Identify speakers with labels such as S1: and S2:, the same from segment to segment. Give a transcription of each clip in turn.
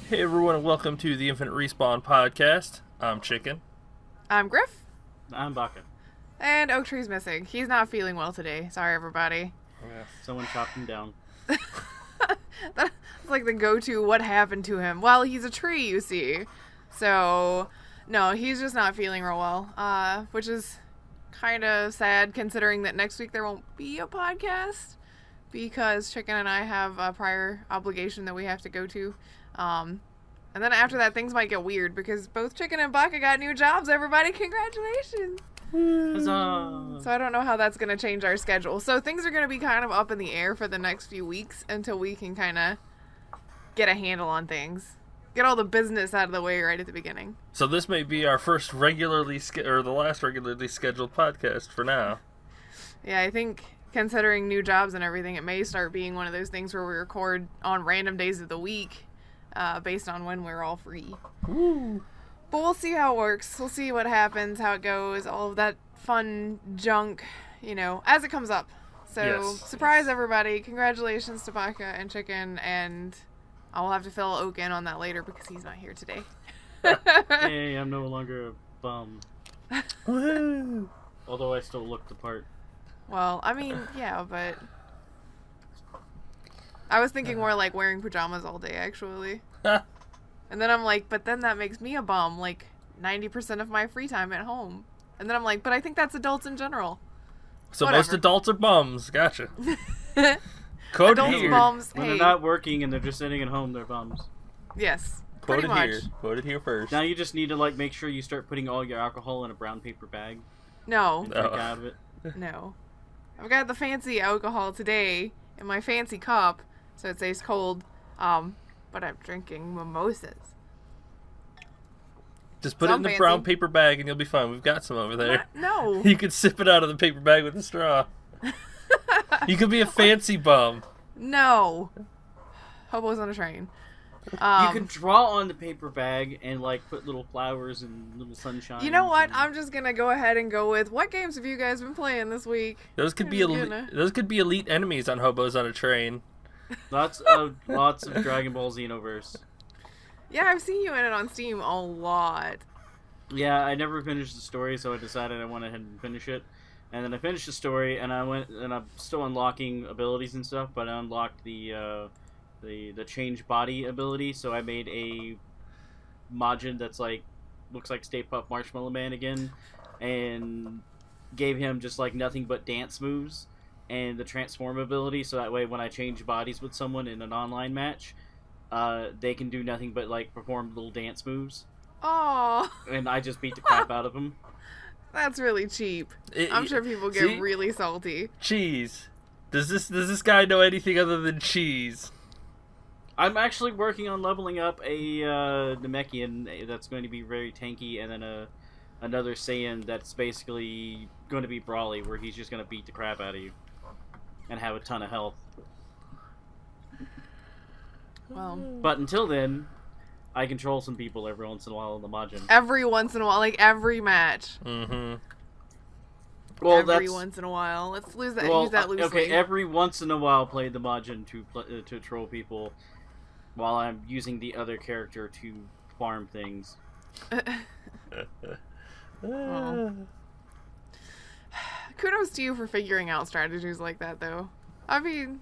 S1: Hey everyone, and welcome to the Infinite Respawn podcast. I'm Chicken.
S2: I'm Grif.
S3: I'm Baka.
S2: And Oak Tree's missing. He's not feeling well today. Sorry, everybody.
S1: Yeah.
S3: Someone chopped him down.
S2: That's like the go-to what happened to him. Well, he's a tree, you see. So, no, he's just not feeling real well. Which is kind of sad considering that next week there won't be a podcast. Because Chicken and I have a prior obligation that we have to go to. And then after that, things might get weird because both Chicken and Baka got new jobs, everybody. Congratulations.
S3: Huzzah.
S2: So I don't know how that's going to change our schedule. So things are going to be kind of up in the air for the next few weeks until we can kind of get a handle on things. Get all the business out of the way right at the beginning.
S1: So this may be our first the last regularly scheduled podcast for now.
S2: Yeah, I think considering new jobs and everything, it may start being one of those things where we record on random days of the week. Based on when we're all free.
S1: Woo.
S2: But we'll see how it works. We'll see what happens, how it goes, all of that fun junk, as it comes up. So,
S1: Yes.
S2: surprise everybody. Congratulations to Baka and Chicken, and I'll have to fill Oak in on that later because he's not here today.
S3: Hey, I'm no longer a bum.
S1: Woo.
S3: Although I still look the part.
S2: Well, I mean, yeah, but I was thinking more like wearing pajamas all day, actually. And then I'm like, but then that makes me a bum, like 90% of my free time at home. And then I'm like, but I think that's adults in general.
S1: So
S2: Whatever.
S1: most adults are bums. Gotcha. Code
S2: Adults,
S1: here.
S2: bums,
S3: When
S2: hey,
S3: they're not working and they're just sitting at home, they're bums.
S2: yes, pretty
S1: Quoted
S2: much.
S1: here. Quoted here first.
S3: Now you just need to make sure you start putting all your alcohol in a brown paper bag.
S2: No,
S3: And drink out of it.
S2: no. I've got the fancy alcohol today in my fancy cup, so it stays cold. But I'm drinking mimosas.
S1: Just put it in
S2: Some
S1: the
S2: fancy.
S1: brown paper bag and you'll be fine. We've got some over there.
S2: No.
S1: You can sip it out of the paper bag with a straw. You could be a fancy bum.
S2: No. Hobos on a train.
S3: You can draw on the paper bag and put little flowers and little sunshine.
S2: You know what? I'm just gonna go ahead and go with what games have you guys been playing this week?
S1: Those could be elite enemies on hobos on a train.
S3: Lots of Dragon Ball Xenoverse.
S2: Yeah, I've seen you in it on Steam a lot.
S3: Yeah, I never finished the story, so I decided I went ahead and finish it. And then I finished the story, and I'm still unlocking abilities and stuff, but I unlocked the change body ability, so I made a Majin that's looks like Stay Puft Marshmallow Man again, and gave him just nothing but dance moves and the transform ability, so that way when I change bodies with someone in an online match, they can do nothing but perform little dance moves.
S2: Oh,
S3: And I just beat the crap out of them.
S2: that's really cheap. I'm sure people get
S1: See?
S2: really salty.
S1: Cheese. Does this guy know anything other than cheese?
S3: I'm actually working on leveling up a Namekian that's going to be very tanky, and then another Saiyan that's basically going to be brawly, where he's just going to beat the crap out of you and have a ton of health.
S2: Well,
S3: But until then, I control some people every once in a while in the Majin.
S2: every once in a while, every match.
S1: Mm-hmm.
S3: Well,
S2: every
S3: that's
S2: once in a while. Let's use that loosely.
S3: okay. Every once in a while, play the Majin to troll people, while I'm using the other character to farm things.
S2: Well, kudos to you for figuring out strategies like that, though. I mean,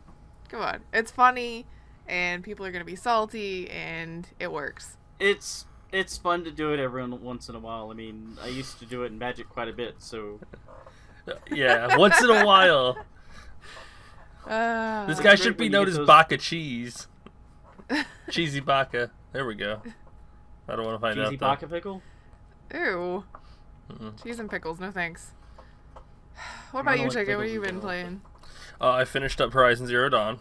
S2: come on. It's funny, and people are going to be salty, and it works.
S3: It's fun to do it every once in a while. I mean, I used to do it in Magic quite a bit, so
S1: Yeah, once in a while. This guy
S3: It's
S1: should
S3: great
S1: be
S3: when you
S1: known
S3: get
S1: as
S3: those-
S1: Baka Cheese. Cheesy Baka. There we go. I don't want to find
S3: cheesy
S1: out though.
S3: Baka pickle.
S2: Ew.
S1: Mm-mm.
S2: Cheese and pickles, no thanks. What about you,
S3: like
S2: Chicken? What
S3: pickles
S2: have you
S3: in
S2: been
S3: general.
S2: playing?
S1: I finished up Horizon Zero Dawn.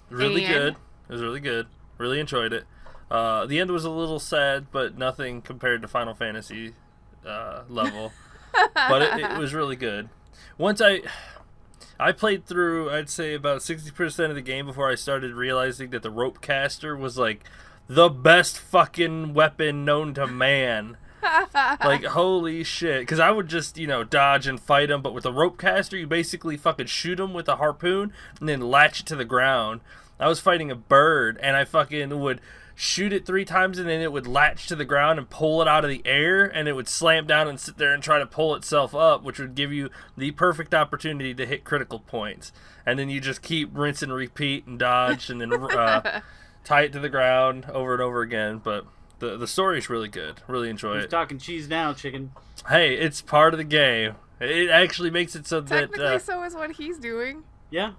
S1: Really
S2: And?
S1: good. It was really good. Really enjoyed it. The end was a little sad, but nothing compared to Final Fantasy level. But it was really good. Once I played through, I'd say about 60% of the game before I started realizing that the rope caster was the best fucking weapon known to man. Holy shit. Because I would just, dodge and fight him, but with the rope caster, you basically fucking shoot him with a harpoon and then latch it to the ground. I was fighting a bird, and I fucking would shoot it 3 times, and then it would latch to the ground and pull it out of the air, and it would slam down and sit there and try to pull itself up, which would give you the perfect opportunity to hit critical points. And then you just keep rinse and repeat and dodge, and then tie it to the ground over and over again. But the story's really good. Really enjoy
S3: He's
S1: it.
S3: talking cheese now, chicken.
S1: Hey, it's part of the game. It actually makes it so that...
S2: Technically, so is what he's doing.
S3: Yeah.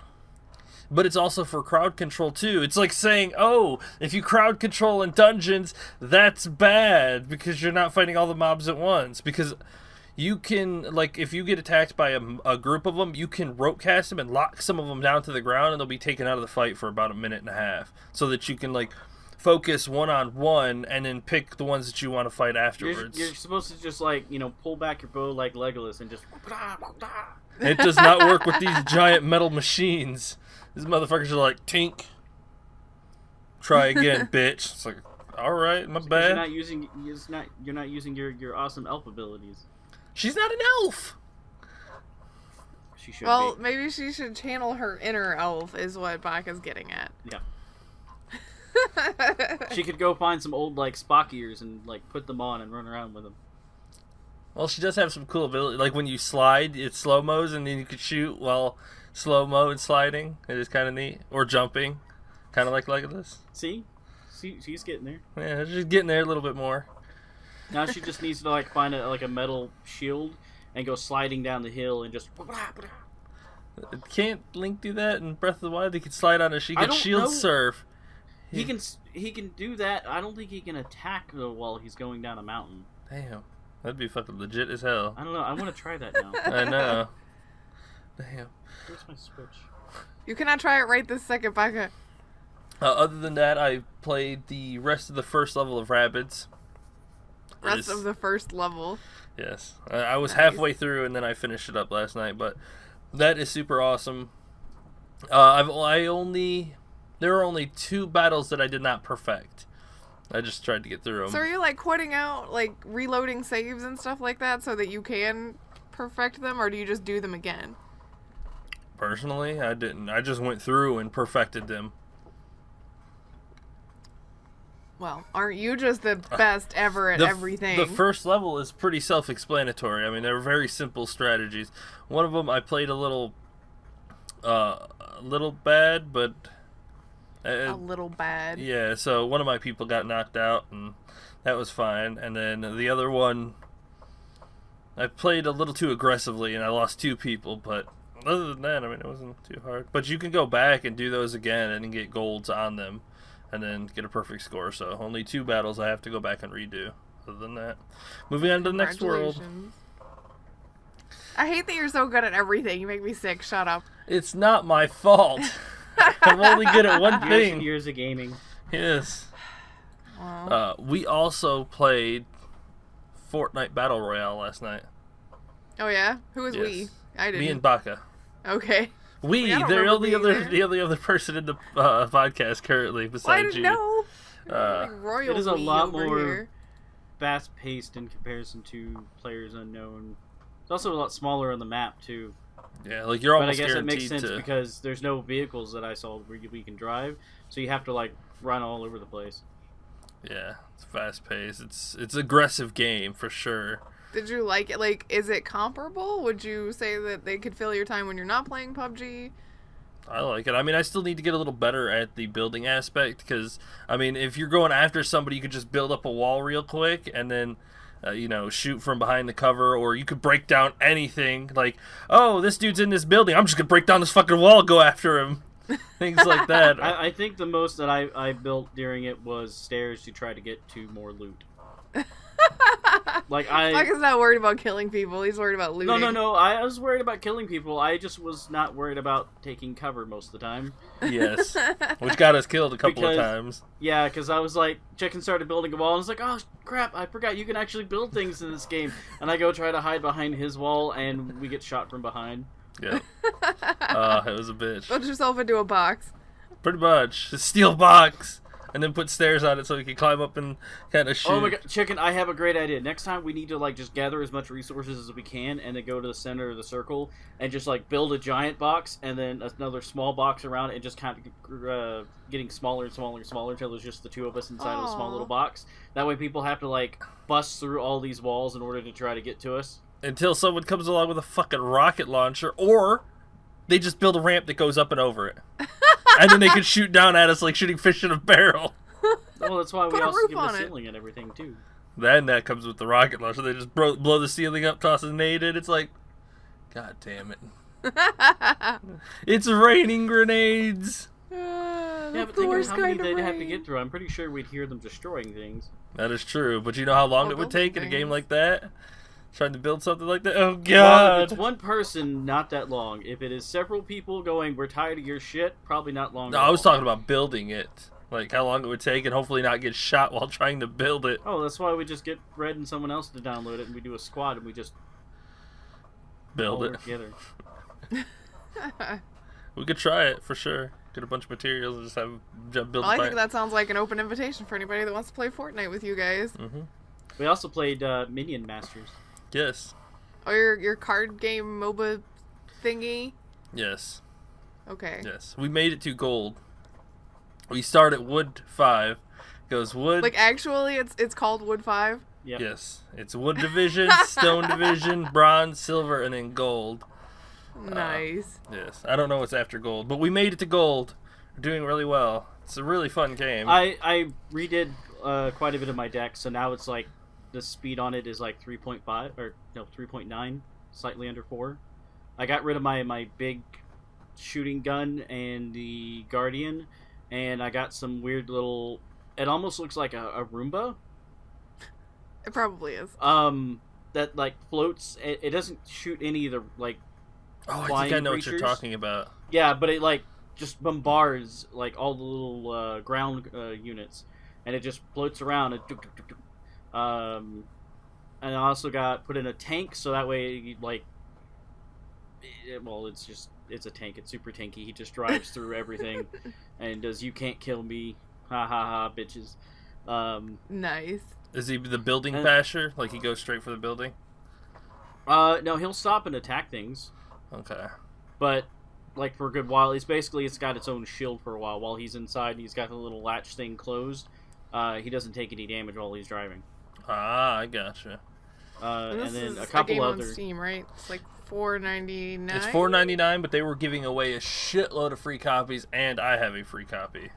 S1: But it's also for crowd control, too. It's like saying, oh, if you crowd control in dungeons, that's bad because you're not fighting all the mobs at once. Because you can, like, if you get attacked by a group of them, you can rope cast them and lock some of them down to the ground, and they'll be taken out of the fight for about 1.5 minutes, so that you can, like, focus one-on-one and then pick the ones that you want to fight afterwards.
S3: You're supposed to just, like, pull back your bow like Legolas and just...
S1: It does not work with these giant metal machines. These motherfuckers are like, tink. Try again, bitch. It's like, all right, my bad.
S3: You're not using your awesome elf abilities.
S1: She's not an elf.
S3: She should
S2: Well,
S3: be.
S2: maybe she should channel her inner elf, is what Baka's getting at.
S3: Yeah. She could go find some old like Spock ears and like put them on and run around with them.
S1: Well, she does have some cool ability. Like when you slide, it slow-mos, and then you could shoot while slow-mo and sliding. It is kind of neat. Or jumping. Kind of like Legolas.
S3: See, she's getting there.
S1: Yeah, she's getting there a little bit more.
S3: Now she just needs to like find a metal shield and go sliding down the hill and just...
S1: Can't Link do that in Breath of the Wild? He could slide on a... She
S3: I
S1: could
S3: don't
S1: shield
S3: know.
S1: surf.
S3: He can do that. I don't think he can attack though while he's going down a mountain.
S1: Damn. That'd be fucking legit as hell.
S3: I don't know. I want to try that now.
S1: I know. Damn.
S3: Where's my Switch?
S2: You cannot try it right this second, Baka.
S1: Other than that, I played the rest of the first level of Rabbids.
S2: Rest of the first level.
S1: Yes. I was halfway through, and then I finished it up last night, but that is super awesome. There were only 2 battles that I did not perfect. I just tried to get through them.
S2: So are you like quitting out, like reloading saves and stuff like that so that you can perfect them, or do you just do them again?
S1: Personally, I didn't. I just went through and perfected them.
S2: Well, aren't you just the best ever at everything?
S1: The first level is pretty self-explanatory. I mean, they're very simple strategies. One of them I played a little bad, but...
S2: a little bad.
S1: Yeah, so one of my people got knocked out, and that was fine. And then the other one, I played a little too aggressively, and I lost 2 people. But other than that, I mean, it wasn't too hard. But you can go back and do those again and get golds on them, and then get a perfect score. So only 2 battles I have to go back and redo. Other than that, moving on to the next world.
S2: I hate that you're so good at everything. You make me sick. Shut up.
S1: It's not my fault. I'm only good at one thing.
S3: Years of gaming.
S1: Yes.
S2: Wow.
S1: We also played Fortnite Battle Royale last night.
S2: Oh yeah? Who was
S1: Yes.
S2: we? I didn't.
S1: Me and Baka.
S2: Okay.
S1: We,
S2: I don't
S1: they're
S2: remember
S1: the only other person in the podcast currently
S2: Well, I
S1: besides
S2: didn't
S1: you.
S2: know. Royal
S3: It is a
S2: we
S3: lot
S2: over
S3: more
S2: here.
S3: fast-paced in comparison to Players Unknown. It's also a lot smaller on the map too.
S1: Yeah, like you're
S3: But I
S1: almost
S3: guess it
S1: guaranteed
S3: makes sense
S1: to.
S3: because there's no vehicles that I saw where we can drive, so you have to like run all over the place.
S1: Yeah, it's fast paced. It's aggressive game for sure.
S2: Did you like it? Like, is it comparable? Would you say that they could fill your time when you're not playing PUBg?
S1: I like it. I mean, I still need to get a little better at the building aspect because, I mean, if you're going after somebody, you could just build up a wall real quick and then, shoot from behind the cover, or you could break down anything. Like, oh, this dude's in this building. I'm just going to break down this fucking wall and go after him. Things like that.
S3: I think the most that I built during it was stairs to try to get to more loot.
S2: Baka's not worried about killing people. He's worried about looting.
S3: No. I was worried about killing people. I just was not worried about taking cover most of the time.
S1: Yes. Which got us killed a couple of times.
S3: Yeah, because I was like, Chicken started building a wall, and I was like, oh, crap, I forgot you can actually build things in this game. And I go try to hide behind his wall, and we get shot from behind.
S1: Yeah. It was a bitch.
S2: Build yourself into a box.
S1: Pretty much. A steel box. and then put stairs on it so he can climb up and kind of shoot.
S3: Oh my god, Chicken, I have a great idea. Next time we need to like just gather as much resources as we can and then go to the center of the circle and just like build a giant box and then another small box around it and just kind of getting smaller and smaller and smaller until there's just the two of us inside of a small little box. That way people have to like bust through all these walls in order to try to get to us.
S1: Until someone comes along with a fucking rocket launcher, or they just build a ramp that goes up and over it. And then they can shoot down at us like shooting fish in a barrel.
S3: Well, that's why we
S2: Put a
S3: also
S2: roof
S3: give
S2: on
S3: the
S2: it.
S3: ceiling and everything, too.
S1: Then that comes with the rocket launcher. They just blow the ceiling up, toss a nade in. It's like, God damn it. It's raining grenades.
S3: Yeah, but think of how many they'd have to get through. I'm pretty sure we'd hear them destroying things.
S1: That is true. But you know how long it would take in a game like that? Trying to build something like that? Oh,
S3: Well,
S1: God.
S3: if it's one person, not that long. If it is several people going, we're tired of your shit, probably not long
S1: No,
S3: at all.
S1: I was talking about building it. Like, how long it would take and hopefully not get shot while trying to build it.
S3: Oh, that's why we just get Red and someone else to download it, and we do a squad, and we just all
S1: Build it.
S3: work together.
S1: We could try it, for sure. Get a bunch of materials and just have build
S2: Well, I
S1: a
S2: think that sounds like an open invitation for anybody that wants to play Fortnite with you guys.
S1: Mm-hmm.
S3: We also played Minion Masters.
S1: Yes.
S2: Or your card game MOBA thingy.
S1: Yes.
S2: Okay.
S1: Yes. We made it to gold. We start at wood 5. Goes wood.
S2: Like actually, it's called Wood 5.
S3: Yep.
S1: Yes. It's wood division, stone division, bronze, silver, and then gold.
S2: Nice.
S1: Yes. I don't know what's after gold, but we made it to gold. We're doing really well. It's a really fun game.
S3: I redid quite a bit of my deck, so now it's like the speed on it is like 3.5 or no 3.9, slightly under 4. I got rid of my big shooting gun and the Guardian, and I got some weird little. It almost looks like a Roomba.
S2: It probably is.
S3: That like floats. It doesn't shoot any of the like.
S1: I
S3: flying
S1: think I know
S3: creatures.
S1: what you're talking about.
S3: Yeah, but it like just bombards like all the little ground units, and it just floats around and. And I also got put in a tank, so that way, like, it's a tank. It's super tanky. He just drives through everything, and does "you can't kill me," ha ha ha, bitches.
S2: Nice.
S1: Is he the building basher? Like he goes straight for the building?
S3: No, he'll stop and attack things,
S1: Okay.
S3: but like for a good while, it's got its own shield for a while. While he's inside, he's got the little latch thing closed. He doesn't take any damage while he's driving.
S1: Ah, I gotcha.
S3: And then a
S2: game
S3: couple
S2: on
S3: other.
S2: Steam, right? It's like $4.99.
S1: It's $4.99, but they were giving away a shitload of free copies, and I have a free copy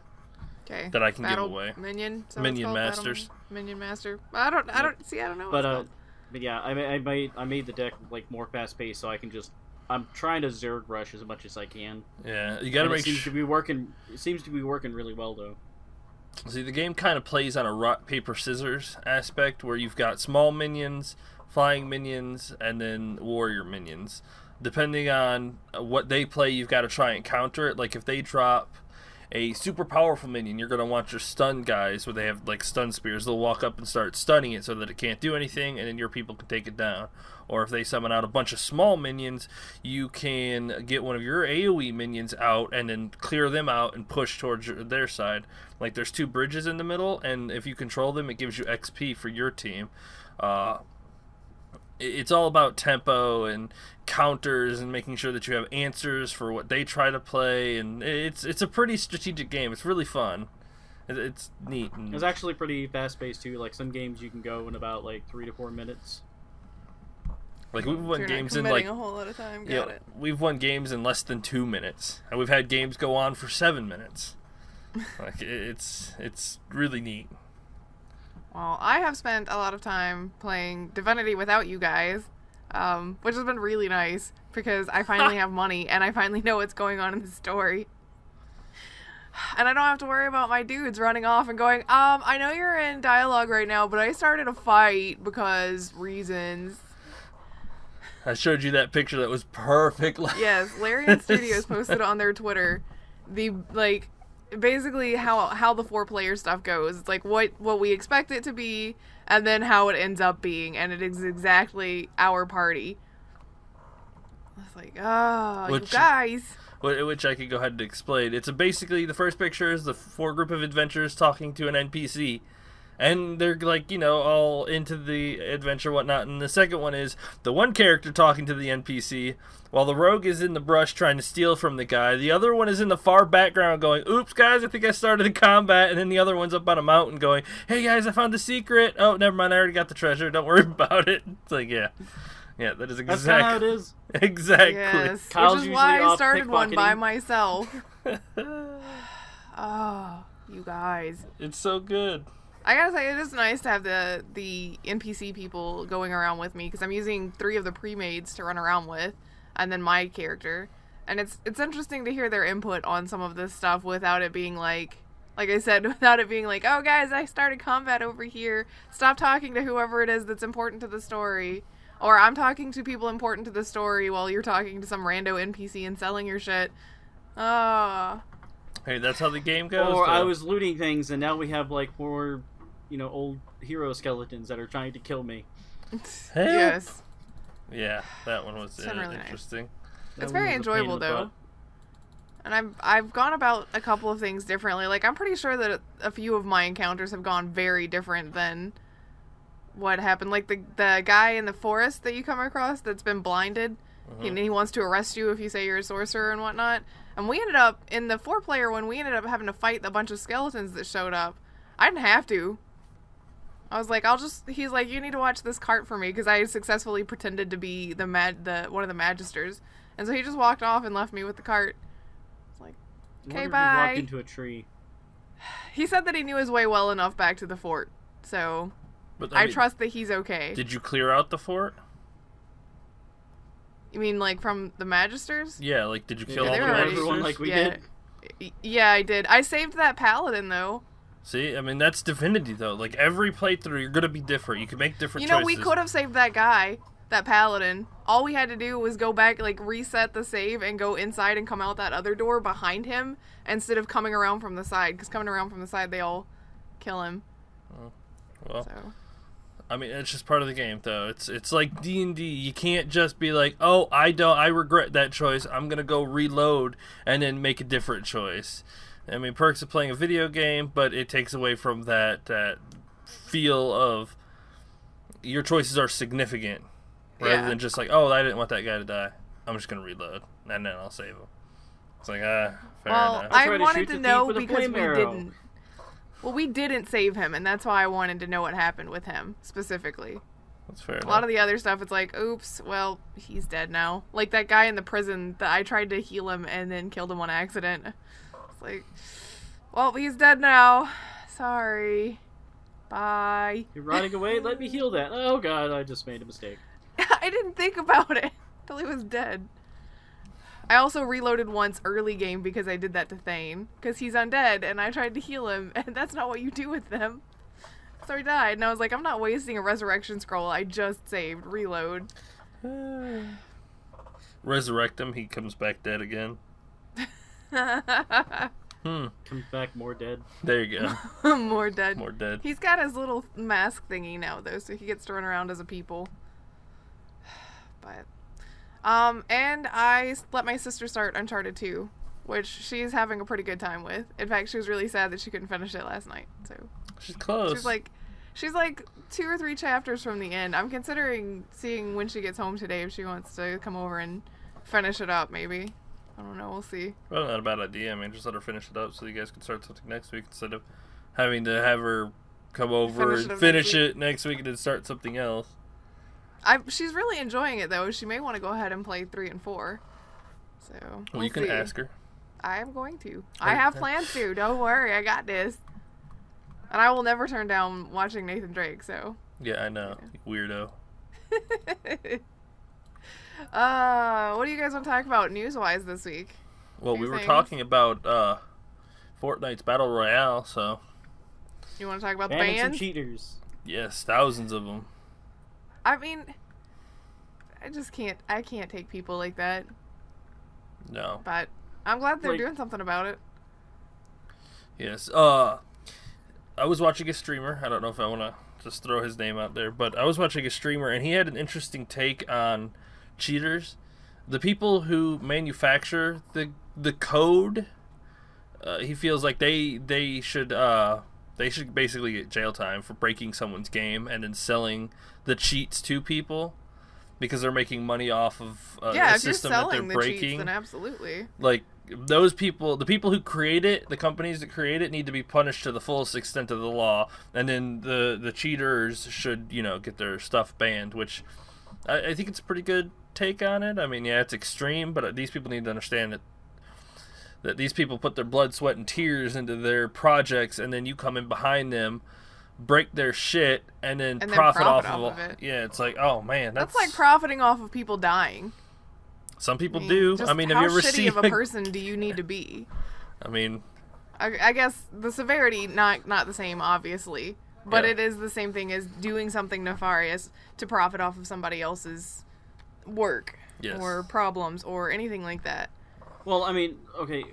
S2: Okay.
S1: that I can give away.
S2: Minion. Is that what it's
S1: Minion
S2: called?
S1: Masters.
S2: Minion Master. I don't know.
S3: But yeah, I made the deck like more fast paced, so I can just. I'm trying to Zerg rush as much as I can.
S1: Yeah, you gotta
S3: And
S1: make
S3: it seems
S1: sure.
S3: to be working. It seems to be working really well though.
S1: See, the game kind of plays on a rock, paper, scissors aspect where you've got small minions, flying minions, and then warrior minions. Depending on what they play, you've got to try and counter it. Like, if they drop a super powerful minion, you're going to want your stun guys, where they have, like, stun spears. They'll walk up and start stunning it so that it can't do anything, and then your people can take it down. Or if they summon out a bunch of small minions, you can get one of your AoE minions out and then clear them out and push towards their side. Like, there's 2 bridges in the middle, and if you control them, it gives you XP for your team. It's all about tempo and counters and making sure that you have answers for what they try to play, and it's a pretty strategic game. It's really fun. It's neat.
S3: It's actually pretty fast paced too. Like some games you can go in about like 3 to 4 minutes.
S1: Like we've won
S2: You're
S1: games
S2: not
S1: in like
S2: committing a whole lot of time. Got
S1: yeah,
S2: it.
S1: we've won games in less than 2 minutes, and we've had games go on for 7 minutes. Like it's really neat.
S2: Well, I have spent a lot of time playing Divinity without you guys, which has been really nice because I finally have money and I finally know what's going on in the story. And I don't have to worry about my dudes running off and going, I know you're in dialogue right now, but I started a fight because reasons.
S1: I showed you that picture that was perfect.
S2: Yes, Larian Studios posted on their Twitter basically how the 4-player stuff goes. It's like what we expect it to be and then how it ends up being, and it is exactly our party. It's like, oh,
S1: Which-
S2: you guys.
S1: Which I could go ahead and explain. It's basically the first picture is the 4 group of adventurers talking to an NPC. And they're like, all into the adventure, whatnot. And the second one is the one character talking to the NPC while the rogue is in the brush trying to steal from the guy. The other one is in the far background going, oops, guys, I think I started the combat. And then the other one's up on a mountain going, hey, guys, I found the secret. Oh, never mind, I already got the treasure. Don't worry about it. It's like, yeah. Yeah, that is
S3: That's kind of how it
S1: exactly.
S3: is.
S1: Exactly.
S2: Yes,
S3: Kyle's
S2: which is why
S3: usually
S2: I
S3: off
S2: started one by
S3: pickpocketing.
S2: myself. Oh, you guys.
S1: It's so good.
S2: I gotta say, it is nice to have the NPC people going around with me, because I'm using 3 of the pre-mades to run around with, and then my character. And it's interesting to hear their input on some of this stuff without it being like I said, without it being like, oh guys, I started combat over here. Stop talking to whoever it is that's important to the story. Or I'm talking to people important to the story while you're talking to some rando NPC and selling your shit. Oh.
S1: Hey, that's how the game goes.
S3: Or I
S1: though.
S3: was looting things, and now we have like more, old hero skeletons that are trying to kill me.
S1: Hey.
S2: Yes.
S1: Yeah, that one was
S2: It's been really nice.
S1: interesting.
S3: That
S2: It's
S3: one
S2: very
S3: was a pain in
S2: enjoyable,
S3: the
S2: though.
S3: butt.
S2: And I've gone about a couple of things differently. Like, I'm pretty sure that a few of my encounters have gone very different than what happened. Like, the guy in the forest that you come across that's been blinded, and he wants to arrest you if you say you're a sorcerer and whatnot. And we ended up, in the 4-player one, we ended up having to fight a bunch of skeletons that showed up. I didn't have to. I was like, he's like, you need to watch this cart for me, because I successfully pretended to be one of the magisters. And so he just walked off and left me with the cart. It's like,
S3: I
S2: okay,
S3: wonder if he
S2: bye.
S3: walked into a tree.
S2: He said that he knew his way well enough back to the fort. So
S1: But
S2: I
S1: mean,
S2: trust that he's okay.
S1: Did you clear out the fort?
S2: You mean like from the magisters?
S1: Yeah, like did you kill
S3: Yeah,
S1: all
S2: they
S1: the
S2: were already-
S3: everyone
S1: magisters?
S3: like we
S2: Yeah.
S3: did.
S2: Yeah, I did. I saved that paladin though.
S1: See, I mean that's Divinity though. Like every playthrough, you're gonna be different. You can make different
S2: You know,
S1: choices.
S2: we could have saved that guy, that paladin. All we had to do was go back, like reset the save and go inside and come out that other door behind him instead of coming around from the side. Because coming around from the side, they all kill him.
S1: Well,
S2: So
S1: I mean, it's just part of the game, though. It's like D&D. You can't just be like, oh, I regret that choice. I'm gonna go reload and then make a different choice. I mean, perks of playing a video game, but it takes away from that feel of your choices are significant, rather
S2: Yeah.
S1: than just like, oh, I didn't want that guy to die. I'm just gonna reload and then I'll save him. It's like, fair
S2: well,
S1: enough.
S3: I'll
S2: I
S3: try to
S2: wanted
S3: shoot
S2: to
S3: the thief
S2: know
S3: with a
S2: because
S3: flame
S2: we
S3: arrow.
S2: didn't. Well, we didn't save him, and that's why I wanted to know what happened with him specifically.
S1: That's fair
S2: A
S1: enough.
S2: lot of the other stuff, it's like, oops, well, he's dead now. Like that guy in the prison that I tried to heal him and then killed him on accident. It's like, well, he's dead now. Sorry. Bye.
S3: You're running away? Let me heal that. Oh god, I just made a mistake.
S2: I didn't think about it till he was dead. I also reloaded once early game because I did that to Thane. Because he's undead, and I tried to heal him, and that's not what you do with them. So he died, and I was like, I'm not wasting a resurrection scroll. I just saved. Reload.
S1: Resurrect him, he comes back dead again.
S3: Comes back more dead.
S1: There you go.
S2: More dead.
S1: More dead.
S2: He's got his little mask thingy now, though, so he gets to run around as a people. But, and I let my sister start Uncharted 2, which she's having a pretty good time with. In fact, she was really sad that she couldn't finish it last night. So
S1: She's close.
S2: she's like 2 or 3 chapters from the end. I'm considering seeing when she gets home today if she wants to come over and finish it up. Maybe, I don't know. We'll see.
S1: Well, not a bad idea. I mean, just let her finish it up so you guys can start something next week instead of having to have her come over and finish it next week and then start something else.
S2: She's really enjoying it though. She may want to go ahead and play 3 and 4. So
S1: Well, you can
S2: see.
S1: ask her.
S2: I am going to. I have plans to. Don't worry, I got this. And I will never turn down watching Nathan Drake. So.
S1: Yeah, I know. Weirdo.
S2: What do you guys want to talk about news-wise this week?
S1: Well,
S2: Few
S1: we were
S2: things.
S1: talking about Fortnite's Battle Royale, so
S2: You want to talk about the
S3: Banning some
S2: bans?
S3: cheaters.
S1: yes, thousands of them.
S2: I mean, I just can't. I can't take people like that.
S1: No.
S2: But I'm glad they're
S3: Like-
S2: doing something about it.
S1: Yes. I was watching a streamer. I don't know if I want to just throw his name out there, but I was watching a streamer, and he had an interesting take on cheaters. the people who manufacture the code, he feels like they should basically get jail time for breaking someone's game and then selling the cheats to people because they're making money off of a system that they're breaking. Yeah, if you're selling the cheats,
S2: then absolutely.
S1: Like, those people, the people who create it, the companies that create it, need to be punished to the fullest extent of the law, and then the cheaters should, get their stuff banned, which I think it's a pretty good take on it. I mean, yeah, it's extreme, but these people need to understand that these people put their blood, sweat, and tears into their projects, and then you come in behind them, break their shit, and then profit off of it. Yeah, it's like, oh man,
S2: that's like profiting off of people dying.
S1: Some people do. I mean, have you ever seen...
S2: How shitty of a person do you need to be?
S1: I mean...
S2: I guess the severity, not the same, obviously. But it is the same thing as doing something nefarious to profit off of somebody else's work. Yes. Or problems or anything like that.
S3: Well, I mean, okay.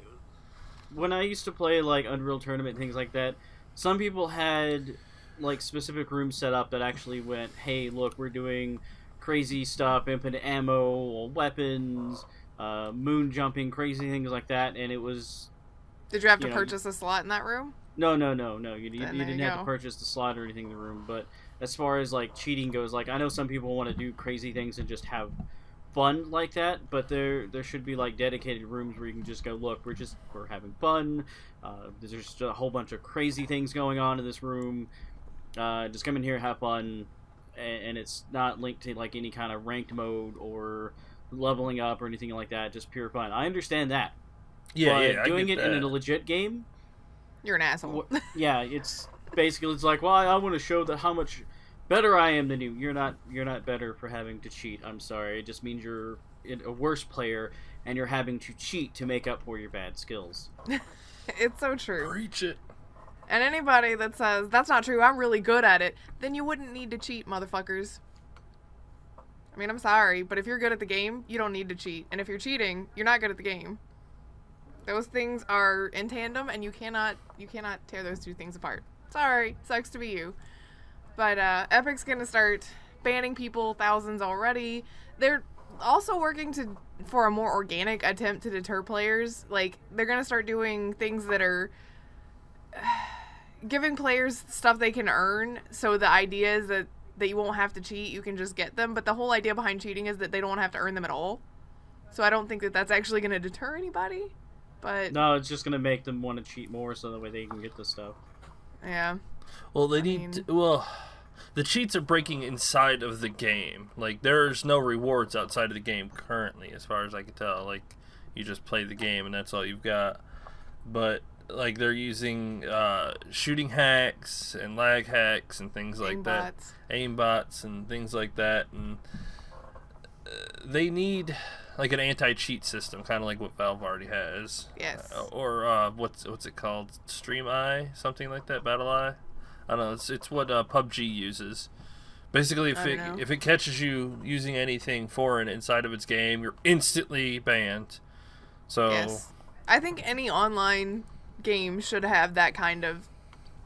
S3: When I used to play, like, Unreal Tournament and things like that, some people had, like, specific rooms set up that actually went, hey, look, we're doing... crazy stuff, infinite ammo, weapons, moon jumping, crazy things like that, and it was...
S2: Did you have to purchase a slot in that room?
S3: No. You didn't have to purchase the slot or anything in the room, but as far as, like, cheating goes, like, I know some people want to do crazy things and just have fun like that, but there should be, like, dedicated rooms where you can just go, look, we're having fun, there's just a whole bunch of crazy things going on in this room, just come in here, have fun, and it's not linked to like any kind of ranked mode or leveling up or anything like that. Just pure fun. I understand that.
S1: Yeah,
S3: but doing it in a legit game,
S2: you're an asshole.
S3: Yeah, it's basically it's like, well, I want to show that how much better I am than you. You're not better for having to cheat. I'm sorry. It just means you're a worse player and you're having to cheat to make up for your bad skills.
S2: It's so true.
S1: Preach it.
S2: And anybody that says, that's not true, I'm really good at it, then you wouldn't need to cheat, motherfuckers. I mean, I'm sorry, but if you're good at the game, you don't need to cheat. And if you're cheating, you're not good at the game. Those things are in tandem, and you cannot tear those two things apart. Sorry, sucks to be you. But Epic's gonna start banning people, thousands already. They're also working for a more organic attempt to deter players. Like, they're gonna start doing things that are... giving players stuff they can earn, so the idea is that you won't have to cheat, you can just get them, but the whole idea behind cheating is that they don't have to earn them at all. So I don't think that that's actually going to deter anybody, but...
S3: No, it's just going to make them want to cheat more so that way they can get the stuff.
S2: Yeah.
S1: Well, the cheats are breaking inside of the game. Like, there's no rewards outside of the game currently, as far as I can tell. Like, you just play the game and that's all you've got. But... like, they're using shooting hacks and lag hacks and things like that. Aimbots and things like that. And they need, like, an anti-cheat system, kind of like what Valve already has.
S2: Yes.
S1: Or what's it called? Stream Eye? Something like that? Battle Eye? I don't know. It's what PUBg uses. Basically, if it catches you using anything foreign inside of its game, you're instantly banned. So... yes.
S2: I think any online... game should have that kind of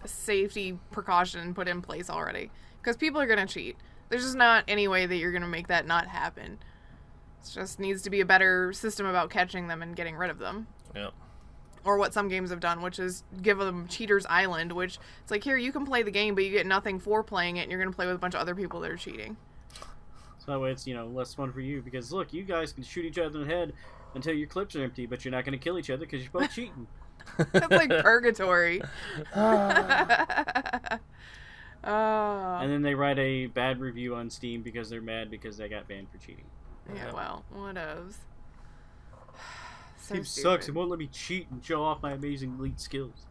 S2: safety precaution put in place already, because people are going to cheat. There's just not any way that you're going to make that not happen. It just needs to be a better system about catching them and getting rid of them.
S1: Yep.
S2: Or what some games have done, which is give them Cheater's Island, which it's like, here, you can play the game, but you get nothing for playing it, and you're going to play with a bunch of other people that are cheating.
S3: So that way it's, less fun for you, because look, you guys can shoot each other in the head until your clips are empty, but you're not going to kill each other because you're both cheating.
S2: That's like purgatory.
S3: And then they write a bad review on Steam because they're mad because they got banned for cheating.
S2: Yeah, well, whatevs.
S3: Steam sucks. It won't let me cheat and show off my amazing elite skills.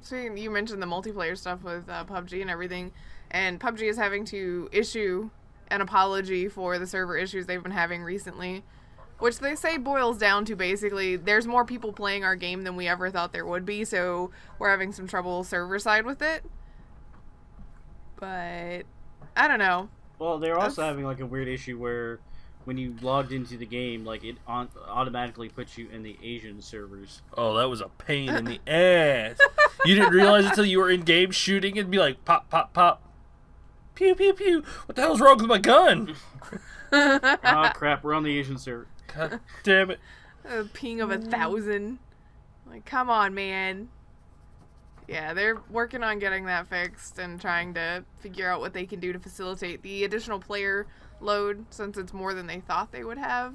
S2: So you mentioned the multiplayer stuff with PUBg and everything, and PUBg is having to issue an apology for the server issues they've been having recently. Which they say boils down to basically, there's more people playing our game than we ever thought there would be, so we're having some trouble server side with it. But, I don't know.
S3: Well, they're also having like a weird issue where when you logged into the game, like it automatically puts you in the Asian servers.
S1: Oh, that was a pain in the ass. You didn't realize until you were in game shooting and be like, pop, pop, pop. Pew, pew, pew. What the hell's wrong with my gun?
S3: Oh crap, we're on the Asian server.
S1: God damn it.
S2: A ping of 1,000. Like, come on, man. Yeah, they're working on getting that fixed and trying to figure out what they can do to facilitate the additional player load, since it's more than they thought they would have.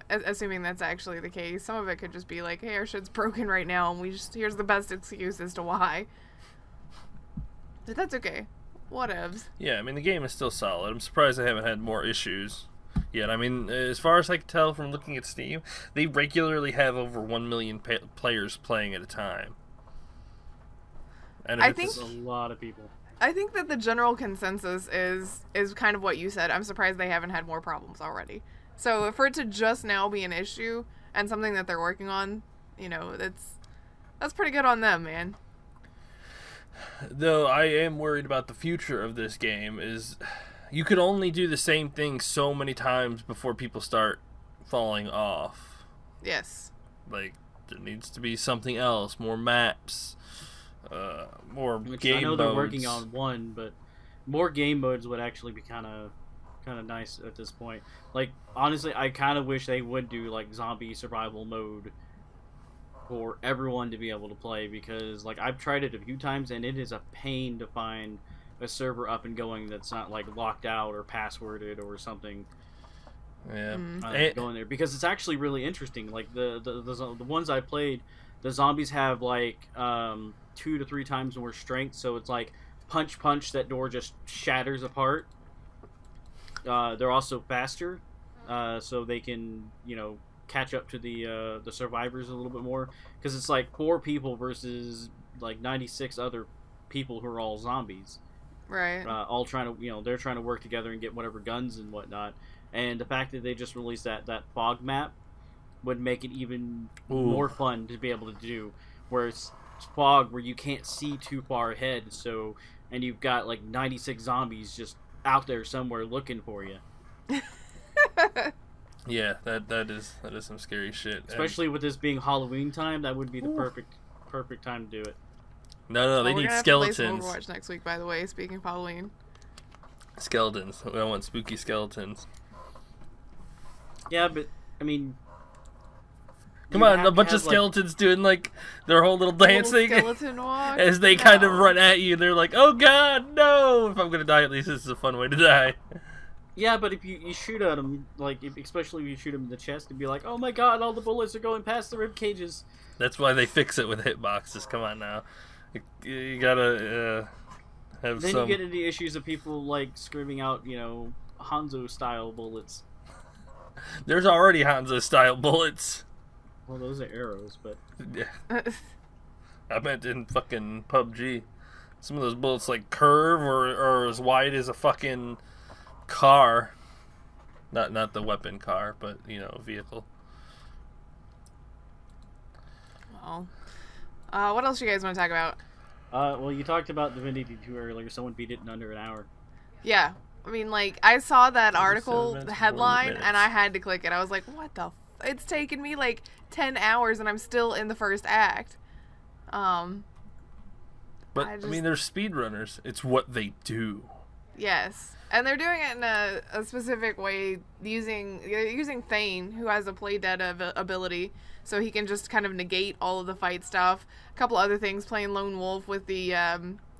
S2: Assuming that's actually the case. Some of it could just be like, hey, our shit's broken right now, and here's the best excuse as to why. But that's okay. Whatevs.
S1: Yeah, I mean, the game is still solid. I'm surprised they haven't had more issues yet. I mean, as far as I can tell from looking at Steam, they regularly have over 1 million players playing at a time. And
S2: I think
S3: a lot of people.
S2: I think that the general consensus is kind of what you said. I'm surprised they haven't had more problems already. So for it to just now be an issue and something that they're working on, you know, that's pretty good on them, man.
S1: Though I am worried about the future of this game is you could only do the same thing so many times before people start falling off.
S2: Yes.
S1: Like, there needs to be something else, more maps, more game
S3: I know
S1: modes.
S3: they're working on one, but more game modes would actually be kind of nice at this point. Like, honestly, I kind of wish they would do like zombie survival mode for everyone to be able to play, because like I've tried it a few times and it is a pain to find a server up and going that's not like locked out or passworded or something.
S1: Yeah,
S3: going there, because it's actually really interesting. Like the ones I played, the zombies have like 2 to 3 times more strength, so it's like punch, that door just shatters apart. They're also faster, so they can, you know, catch up to the survivors a little bit more, because it's like 4 people versus like 96 other people who are all zombies,
S2: Right.
S3: all trying to, you know, they're trying to work together and get whatever guns and whatnot. And the fact that they just released that fog map would make it even more fun to be able to do, where it's fog where you can't see too far ahead, so, and you've got like 96 zombies just out there somewhere looking for you.
S1: Yeah, that is some scary shit.
S3: Especially with this being Halloween time, that would be the perfect time to do it.
S1: No, they need skeletons.
S2: We're gonna have to play some Overwatch next week, by the way. Speaking of Halloween,
S1: skeletons. I want spooky skeletons.
S3: Yeah, but I mean,
S1: come on, a bunch of skeletons doing like their whole little dancing
S2: skeleton walk?
S1: as they kind of run at you. They're like, "Oh God, no!" If I'm gonna die, at least this is a fun way to die.
S3: Yeah, but if you shoot at them, like especially if you shoot them in the chest, and be like, "Oh my God, all the bullets are going past the rib cages."
S1: That's why they fix it with hitboxes. Come on now, you gotta have
S3: then
S1: some.
S3: You get into issues of people like screaming out, you know, Hanzo style bullets.
S1: There's already Hanzo style bullets.
S3: Well, those are arrows, but
S1: yeah. I meant in fucking PUBg. Some of those bullets like curve or as wide as a fucking car. Not the weapon car, but you know, vehicle.
S2: Well, what else you guys want to talk about?
S3: Well, you talked about Divinity 2 earlier. Someone beat it in under an hour.
S2: Yeah. I mean, like, I saw that article, the
S1: 40
S2: headline,
S1: minutes.
S2: and I had to click it. I was like, what the it's taken me, like, 10 hours, and I'm still in the first act.
S1: But, I mean, they're speedrunners. It's what they do.
S2: Yes. And they're doing it in a specific way, using Thane, who has a play dead ability, so he can just kind of negate all of the fight stuff. A couple other things, playing Lone Wolf with the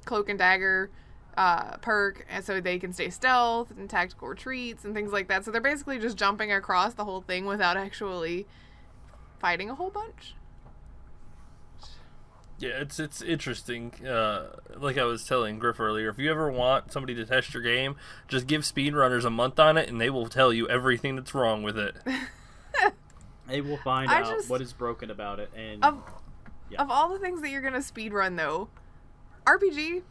S2: Cloak and Dagger perk, and so they can stay stealth and tactical retreats and things like that. So they're basically just jumping across the whole thing without actually fighting a whole bunch.
S1: Yeah, it's interesting. Like I was telling Grif earlier, if you ever want somebody to test your game, just give speedrunners a month on it, and they will tell you everything that's wrong with it.
S3: They will find out what is broken about it. And
S2: of all the things that you're gonna speedrun, though, RPG.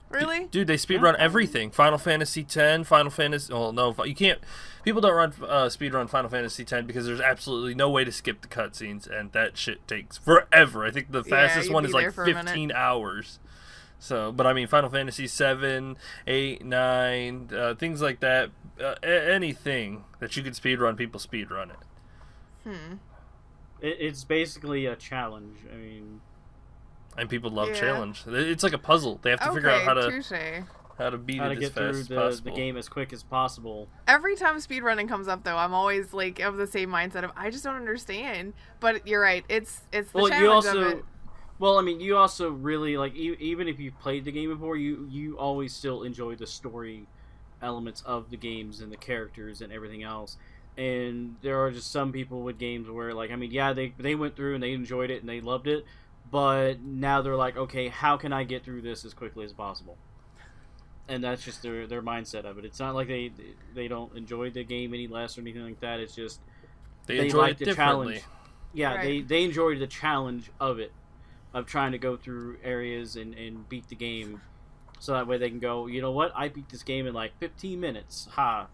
S2: Really?
S1: Dude, they speedrun everything. Final Fantasy X, Final Fantasy... Oh, no, you can't... People don't run speedrun Final Fantasy X because there's absolutely no way to skip the cutscenes, and that shit takes forever. I think the fastest one is like 15 hours. So, but I mean, Final Fantasy 7, 8, 9, things like that. Anything that you could speedrun, people speedrun it.
S3: It's basically a challenge. I mean...
S1: And people love challenge. It's like a puzzle. They have to figure out how to...
S2: Touche.
S1: how to beat
S3: how
S1: it
S3: to
S1: as
S3: get
S1: fast
S3: through
S1: as
S3: the
S1: possible.
S3: game as quick as possible.
S2: Every time speedrunning comes up, though, I'm always like of the same mindset of I just don't understand. But you're right. It's the challenge of it.
S3: Well, I mean, you also really like even if you've played the game before, you always still enjoy the story elements of the games and the characters and everything else. And there are just some people with games where, like, I mean, yeah, they went through and they enjoyed it and they loved it, but now they're like, okay, how can I get through this as quickly as possible? And that's just their mindset of it. It's not like they don't enjoy the game any less or anything like that. It's just
S1: They enjoy
S3: like
S1: it
S3: the
S1: differently.
S3: challenge. Yeah,
S2: Right.
S3: they enjoy the challenge of it, of trying to go through areas and beat the game, so that way they can go, you know what, I beat this game in like 15 minutes. Ha.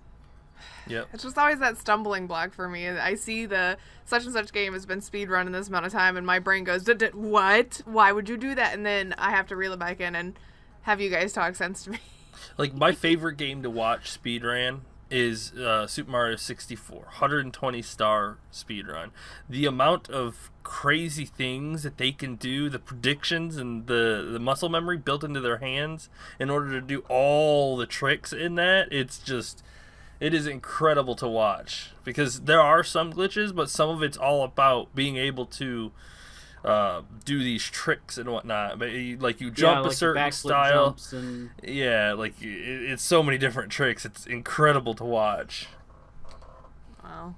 S1: Yep.
S2: It's just always that stumbling block for me. I see the such and such game has been speedrun in this amount of time, and my brain goes, what? Why would you do that? And then I have to reel it back in and have you guys talk sense to me.
S1: Like, my favorite game to watch speedrun is Super Mario 64, 120 star speedrun. The amount of crazy things that they can do, the predictions and the muscle memory built into their hands in order to do all the tricks in that, it is incredible to watch. Because there are some glitches, but some of it's all about being able to do these tricks and whatnot. But you jump
S3: like
S1: a certain
S3: backflip
S1: style.
S3: jumps and
S1: Yeah, like it's so many different tricks. It's incredible to watch.
S2: Wow.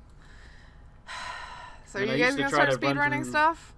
S2: So
S3: And
S2: are
S3: I
S2: you guys
S3: used to
S2: gonna
S3: try
S2: start
S3: to run
S2: speedrunning
S3: through-
S2: stuff?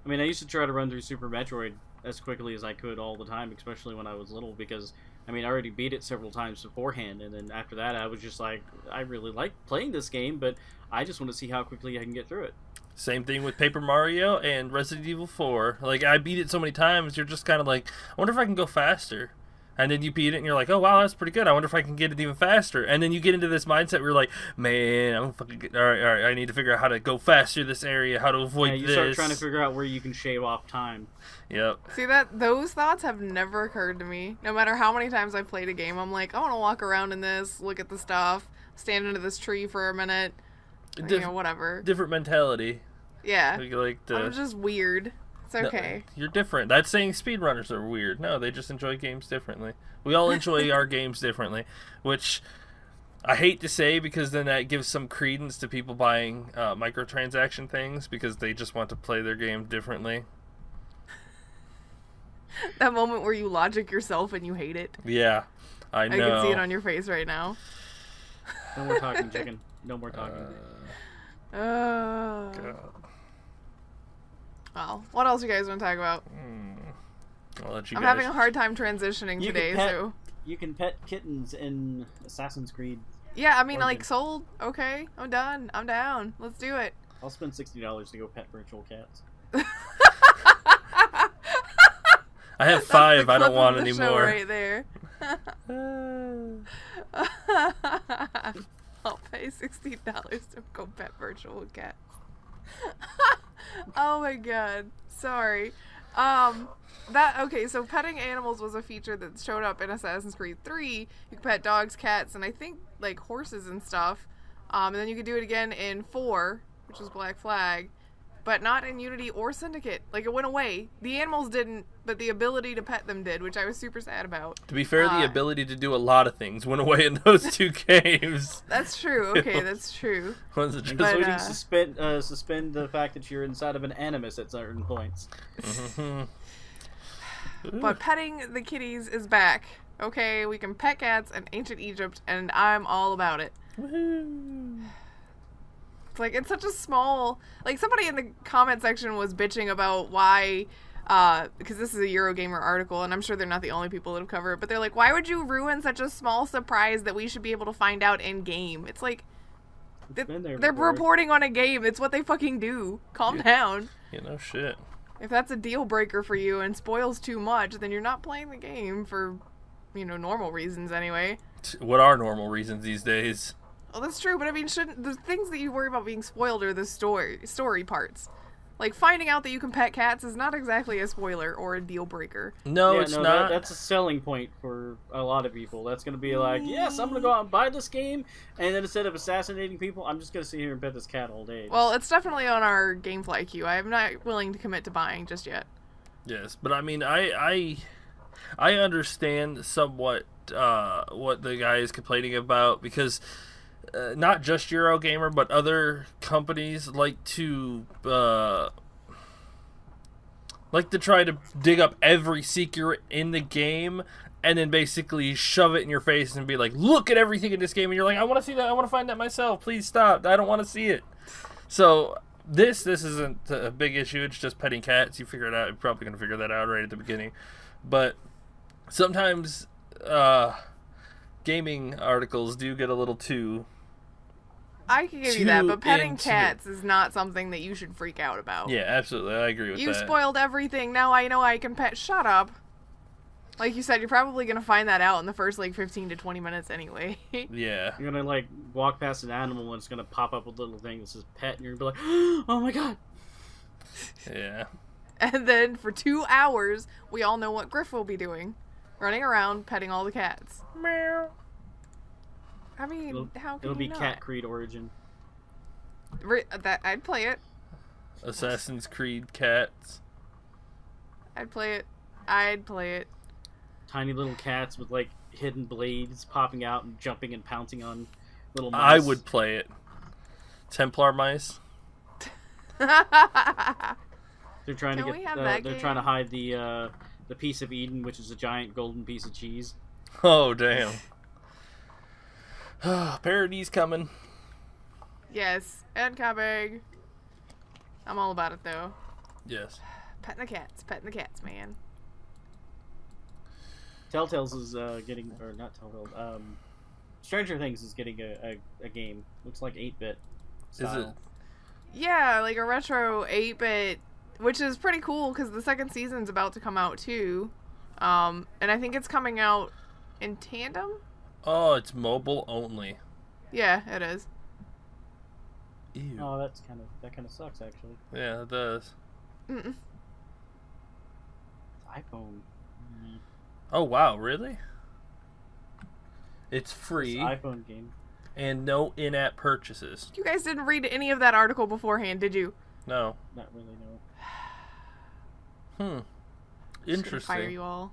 S3: I mean, I used to try to run through Super Metroid as quickly as I could all the time, especially when I was little, because I mean, I already beat it several times beforehand, and then after that, I was just like, I really like playing this game, but I just want to see how quickly I can get through it.
S1: Same thing with Paper Mario and Resident Evil 4. Like, I beat it so many times, you're just kind of like, I wonder if I can go faster. And then you beat it, and you're like, oh, wow, that's pretty good. I wonder if I can get it even faster. And then you get into this mindset where you're like, man, I'm fucking good. All right, I need to figure out how to go faster this area, how to avoid
S3: Yeah, you
S1: this.
S3: start trying to figure out where you can shave off time.
S1: Yep.
S2: See, those thoughts have never occurred to me. No matter how many times I've played a game, I'm like, I want to walk around in this, look at the stuff, stand under this tree for a minute, whatever.
S1: Different mentality.
S2: Yeah.
S1: Like
S2: I'm just weird. It's okay.
S1: No, you're different. That's saying speedrunners are weird. No, they just enjoy games differently. We all enjoy our games differently, which I hate to say because then that gives some credence to people buying microtransaction things because they just want to play their game differently.
S2: That moment where you logic yourself and you hate it.
S1: Yeah, I know.
S2: I can see it on your face right now.
S3: No more talking, chicken. No more talking.
S1: God.
S2: Well, what else you guys want to talk about?
S1: I'll let you
S2: I'm
S1: guys...
S2: having a hard time transitioning
S3: You
S2: today,
S3: can pet-
S2: so...
S3: You can pet kittens in Assassin's Creed.
S2: Yeah, I mean,
S3: Origin.
S2: like, sold. Okay, I'm done. I'm down. Let's do it.
S3: I'll spend $60 to go pet virtual cats.
S1: I have
S2: That's
S1: 5.
S2: the
S1: I don't
S2: clip
S1: want
S2: of the
S1: any
S2: show
S1: more.
S2: right there. I'll pay $60 to go pet virtual cats. Oh my god. Sorry. Okay, so petting animals was a feature that showed up in Assassin's Creed 3. You could pet dogs, cats, and I think like horses and stuff. And then you could do it again in 4, which was Black Flag, but not in Unity or Syndicate. Like, it went away. The animals didn't, but the ability to pet them did, which I was super sad about.
S1: To be fair, the ability to do a lot of things went away in those 2 games.
S2: That's true. Okay, that's true.
S1: Was it just...
S2: But,
S3: Including suspend the fact that you're inside of an animus at certain points.
S2: But petting the kitties is back. Okay, we can pet cats in ancient Egypt, and I'm all about it.
S1: Woohoo.
S2: It's like, it's such a small... Like, somebody in the comment section was bitching about why... because this is a Eurogamer article, and I'm sure they're not the only people that have covered it, but they're like, why would you ruin such a small surprise that we should be able to find out in-game? It's like...
S3: been there
S2: They're
S3: before.
S2: reporting on a game. It's what they fucking do. Calm down.
S1: You know, shit.
S2: If that's a deal breaker for you and spoils too much, then you're not playing the game for, normal reasons anyway.
S1: What are normal reasons these days?
S2: Well, that's true, but I mean, shouldn't the things that you worry about being spoiled are the story parts? Like, finding out that you can pet cats is not exactly a spoiler or a deal breaker.
S1: No, it's not.
S3: That's a selling point for a lot of people. That's going to be like, yes, I'm going to go out and buy this game, and then instead of assassinating people, I'm just going to sit here and pet this cat all day.
S2: Well, it's definitely on our GameFly queue. I'm not willing to commit to buying just yet.
S1: Yes, but I mean, I I understand somewhat what the guy is complaining about because not just Eurogamer, but other companies like to try to dig up every secret in the game and then basically shove it in your face and be like, look at everything in this game. And you're like, I want to see that. I want to find that myself. Please stop. I don't want to see it. So this isn't a big issue. It's just petting cats. You figure it out. You're probably going to figure that out right at the beginning. But sometimes gaming articles do get a little too...
S2: I can give you that, but petting cats is not something that you should freak out about.
S1: Yeah, absolutely. I agree with that.
S2: You spoiled everything. Now I know I can pet. Shut up. Like you said, you're probably going to find that out in the first, 15 to 20 minutes anyway.
S1: Yeah.
S3: You're going to, walk past an animal and it's going to pop up a little thing that says pet, and you're going to be like, oh my god.
S1: Yeah.
S2: And then for 2 hours, we all know what Grif will be doing. Running around, petting all the cats.
S1: Meow.
S2: I mean, how can
S3: it'll be
S2: you not?
S3: Cat Creed Origin.
S2: I'd play it.
S1: Assassin's Creed cats.
S2: I'd play it.
S3: Tiny little cats with hidden blades popping out and jumping and pouncing on little mice.
S1: I would play it. Templar mice.
S3: They're trying
S2: Can
S3: to
S2: we
S3: get.
S2: have that
S3: They're
S2: game?
S3: trying to hide the piece of Eden, which is a giant golden piece of cheese.
S1: Oh damn. Parody's coming.
S2: Yes, and PUBg. I'm all about it though.
S1: Yes.
S2: Petting the cats, man.
S3: TellTales is getting, or not TellTale. Stranger Things is getting a game. Looks like 8-bit style.
S1: Is it?
S2: Yeah, like a retro 8-bit, which is pretty cool because the second season's about to come out too. And I think it's coming out in tandem.
S1: Oh, it's mobile only.
S2: Yeah, it is.
S1: Ew.
S3: Oh, that kind of sucks actually.
S1: Yeah, it does.
S2: Mm-mm.
S3: iPhone.
S1: Oh wow, really? It's free
S3: It's an iPhone game.
S1: and no in-app purchases.
S2: You guys didn't read any of that article beforehand, did you?
S1: No.
S3: Not really, no.
S1: Hmm.
S2: Just gonna fire
S1: Interesting.
S2: you all.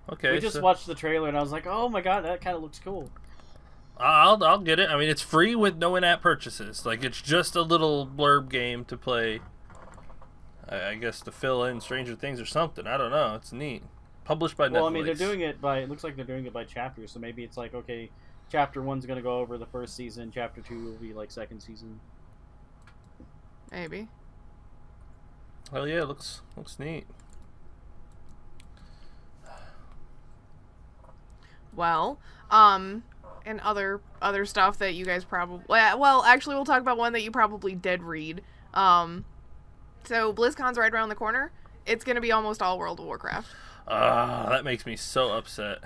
S1: Okay.
S3: We just watched the trailer and I was like, oh my god, that kind of looks cool.
S1: I'll get it. I mean, it's free with no in-app purchases. It's just a little blurb game to play. I guess to fill in Stranger Things or something. I don't know. It's neat. Published by Netflix.
S3: Well, I mean, they're doing it by. It looks like they're doing it by chapters. So maybe it's okay, chapter 1's gonna go over the first season. Chapter 2 will be second season.
S2: Maybe.
S1: Hell yeah, looks neat.
S2: Well, and other stuff that you guys probably... Well, actually, we'll talk about one that you probably did read. So, BlizzCon's right around the corner. It's going to be almost all World of Warcraft.
S1: That makes me so upset.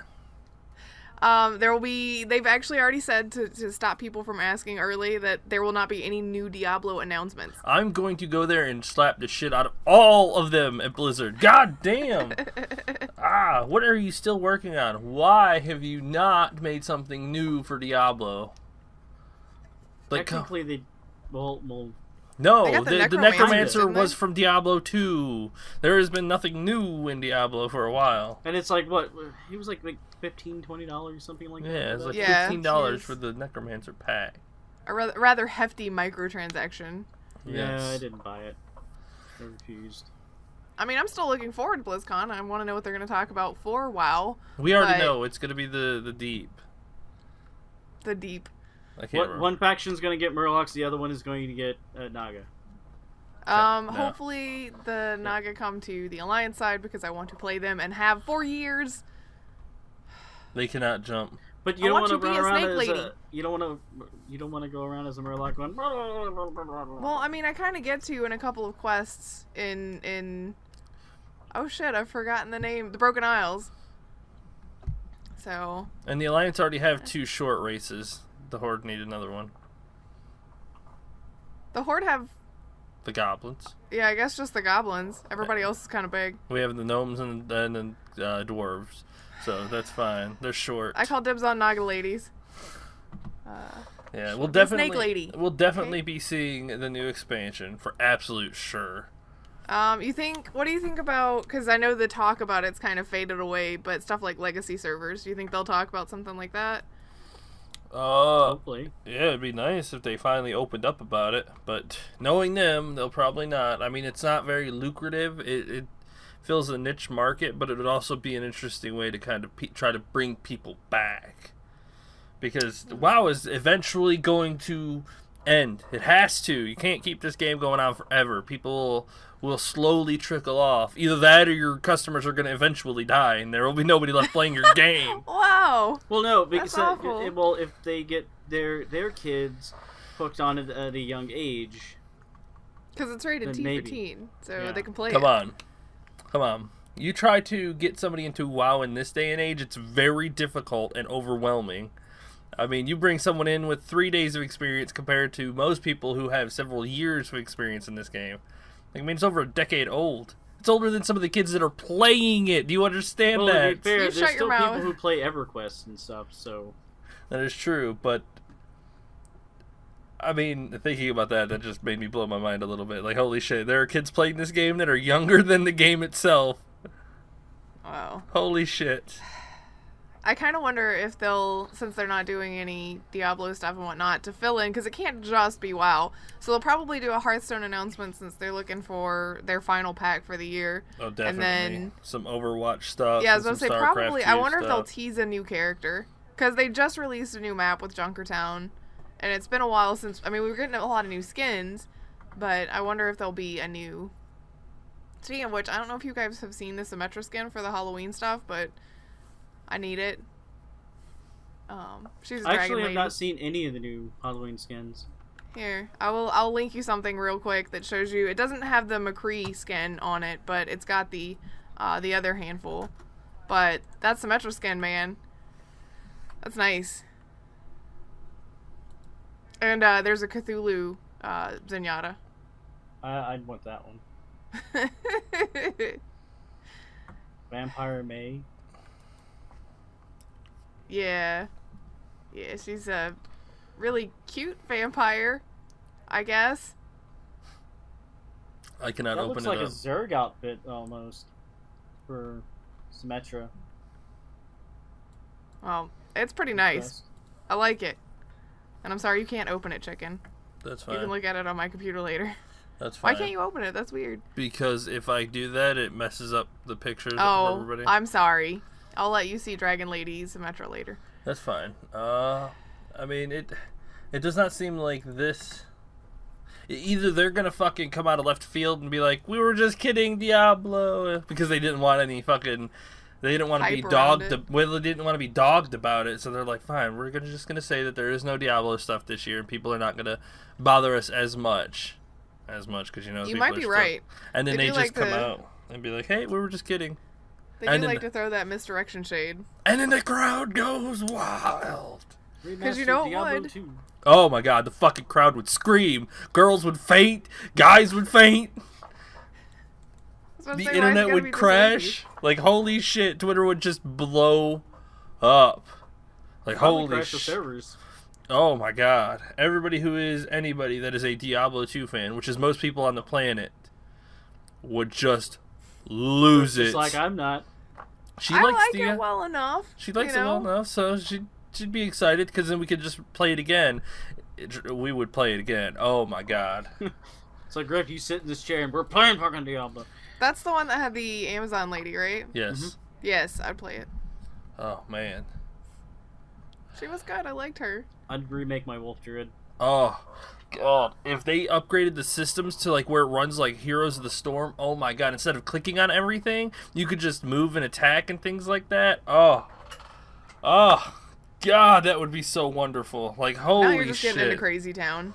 S2: There will be... They've actually already said to stop people from asking early that there will not be any new Diablo announcements.
S1: I'm going to go there and slap the shit out of all of them at Blizzard. God damn! What are you still working on? Why have you not made something new for Diablo?
S3: Technically, they... Well,
S1: no,
S2: They got
S1: the
S2: the
S1: Necromancer
S2: didn't they?
S1: was from Diablo 2. There has been nothing new in Diablo for a while.
S3: and it's what? He was $15, $20, something like that.
S1: Yeah, it's
S2: Yeah,
S1: $15
S2: jeez.
S1: for the Necromancer pack.
S2: A rather hefty microtransaction.
S3: Yeah,
S1: Yes.
S3: I didn't buy it. I refused.
S2: I mean, I'm still looking forward to BlizzCon. I want to know what they're going to talk about for WoW.
S1: We already
S2: But-
S1: know it's going to be the Deep.
S2: The Deep.
S1: I can't
S3: What
S1: remember.
S3: one faction's going to get Murlocs, the other one is going to get Naga.
S1: No.
S2: Hopefully the Naga come to the Alliance side because I want to play them and have for years.
S1: They cannot jump.
S3: But you
S2: I
S3: don't
S2: want
S3: want to
S2: you to
S3: run
S2: be a
S3: around
S2: snake
S3: as
S2: lady.
S3: you don't want to go around as a Murloc going.
S2: Well, I mean, I kind of get to in a couple of quests in oh shit, I've forgotten the name. The Broken Isles. So,
S1: And the Alliance already have 2 short races. The Horde need another one.
S2: the Horde have,
S1: The Goblins.
S2: yeah, I guess just the goblins. Everybody else is kind of big.
S1: We have the Gnomes and the Dwarves. So that's fine. They're short.
S2: I call dibs on Naga ladies.
S1: Yeah, we'll
S2: be a
S1: definitely
S2: snake lady.
S1: We'll definitely be seeing the new expansion for absolute sure.
S2: You think? What do you think about? Because I know the talk about it's kind of faded away, but stuff like legacy servers. Do you think they'll talk about something like that?
S3: Hopefully.
S1: Yeah, it'd be nice if they finally opened up about it, but knowing them, they'll probably not. I mean, it's not very lucrative. It fills a niche market, but it would also be an interesting way to kind of try to bring people back. Because WoW is eventually going to end. It has to. You can't keep this game going on forever. People will slowly trickle off. Either that or your customers are going to eventually die and there will be nobody left playing your game.
S2: Wow.
S3: Well, no, because
S2: That's awful.
S3: well, if they get their kids hooked on it at a young age,
S2: Because it's rated
S3: Then
S2: T
S3: maybe.
S2: for teen, so
S3: Yeah.
S2: they can play
S1: Come
S2: it.
S1: on. You try to get somebody into WoW in this day and age, it's very difficult and overwhelming. I mean, you bring someone in with 3 days of experience compared to most people who have several years of experience in this game. I mean, it's over a decade old. It's older than some of the kids that are playing it. Do you understand
S3: well,
S1: that?
S3: to be fair,
S2: You
S3: there's
S2: shut
S3: still
S2: your
S3: people
S2: mouth.
S3: who play EverQuest and stuff. So
S1: That is true, but I mean, thinking about that just made me blow my mind a little bit. Like, holy shit, there are kids playing this game that are younger than the game itself.
S2: Wow.
S1: Holy shit.
S2: I kind of wonder if they'll, since they're not doing any Diablo stuff and whatnot, to fill in, because it can't just be WoW. So they'll probably do a Hearthstone announcement since they're looking for their final pack for the year.
S1: Oh, definitely.
S2: And then,
S1: some Overwatch stuff.
S2: yeah, I
S1: and
S2: was
S1: some
S2: going to say,
S1: StarCraft
S2: probably,
S1: 2
S2: I wonder if they'll
S1: stuff.
S2: tease a new character. Because they just released a new map with Junkertown. And it's been a while since, I mean, we've getting a lot of new skins, but I wonder if there'll be a new... Speaking of which, I don't know if you guys have seen the Symmetra skin for the Halloween stuff, but I need it. She's a
S3: I
S2: dragon
S3: actually have
S2: lady.
S3: not seen any of the new Halloween skins.
S2: Here, I'll link you something real quick that shows you. It doesn't have the McCree skin on it, but it's got the other handful. But that's Symmetra skin, man. That's nice. And there's a Cthulhu Zenyatta.
S3: I'd want that one. Vampire May.
S2: Yeah. Yeah, she's a really cute vampire, I guess.
S1: I cannot
S3: That
S1: open
S3: looks
S1: it
S3: like
S1: up.
S3: a Zerg outfit almost for Symmetra.
S2: Well, it's pretty nice. I like it. And I'm sorry you can't open it, chicken.
S1: That's
S2: You
S1: fine.
S2: can look at it on my computer later.
S1: That's fine.
S2: Why can't you open it? That's weird.
S1: Because if I do that, it messes up the pictures of
S2: Oh,
S1: everybody.
S2: I'm sorry. I'll let you see Dragon Lady Symmetra later.
S1: That's fine. I mean, it does not seem like this. Either they're gonna fucking come out of left field and be like, "We were just kidding, Diablo," because they didn't want any fucking. They didn't want to be
S2: Hype around
S1: dogged.
S2: it.
S1: Well, they didn't want to be dogged about it, so they're like, "Fine, we're just gonna say that there is no Diablo stuff this year, and people are not gonna bother us as much, because you know
S2: You
S1: people
S2: might
S1: are
S2: be
S1: still-"
S2: right.
S1: And then
S2: They
S1: they
S2: do
S1: just
S2: like
S1: come
S2: to-
S1: out and be like, "Hey, we were just kidding,"
S2: They
S1: And
S2: do
S1: then
S2: like to throw that misdirection shade.
S1: and then the crowd goes wild.
S2: 'Cause you know it
S3: Diablo
S2: would.
S3: 2.
S1: Oh my god, the fucking crowd would scream. Girls would faint. Guys would faint.
S2: That's what I'm
S1: The
S2: saying, why is it
S1: internet
S2: gotta
S1: would
S2: be this
S1: crash. Like, holy shit, Twitter would just blow up. Like,
S3: Probably
S1: holy
S3: crash the
S1: shit.
S3: servers.
S1: Oh my god. Everybody who is anybody that is a Diablo 2 fan, which is most people on the planet, would just lose it.
S3: Just like I'm not.
S1: She
S2: I
S1: likes
S2: like
S1: the,
S2: it well enough.
S1: She likes
S2: you
S1: it well
S2: know?
S1: enough, so she'd be excited because then we could just play it again. We would play it again. Oh my god.
S3: It's like, Grif, you sit in this chair and we're playing fucking Diablo.
S2: That's the one that had the Amazon lady, right?
S1: Yes.
S3: Mhm.
S2: Yes, I'd play it.
S1: Oh man.
S2: She was good. I liked her.
S3: I'd remake my Wolf Druid.
S1: Oh god. If they upgraded the systems to like where it runs like Heroes of the Storm, oh my god, instead of clicking on everything, you could just move and attack and things like that. Oh god, that would be so wonderful. Like, holy
S2: Now you're just
S1: shit.
S2: getting into Crazy Town.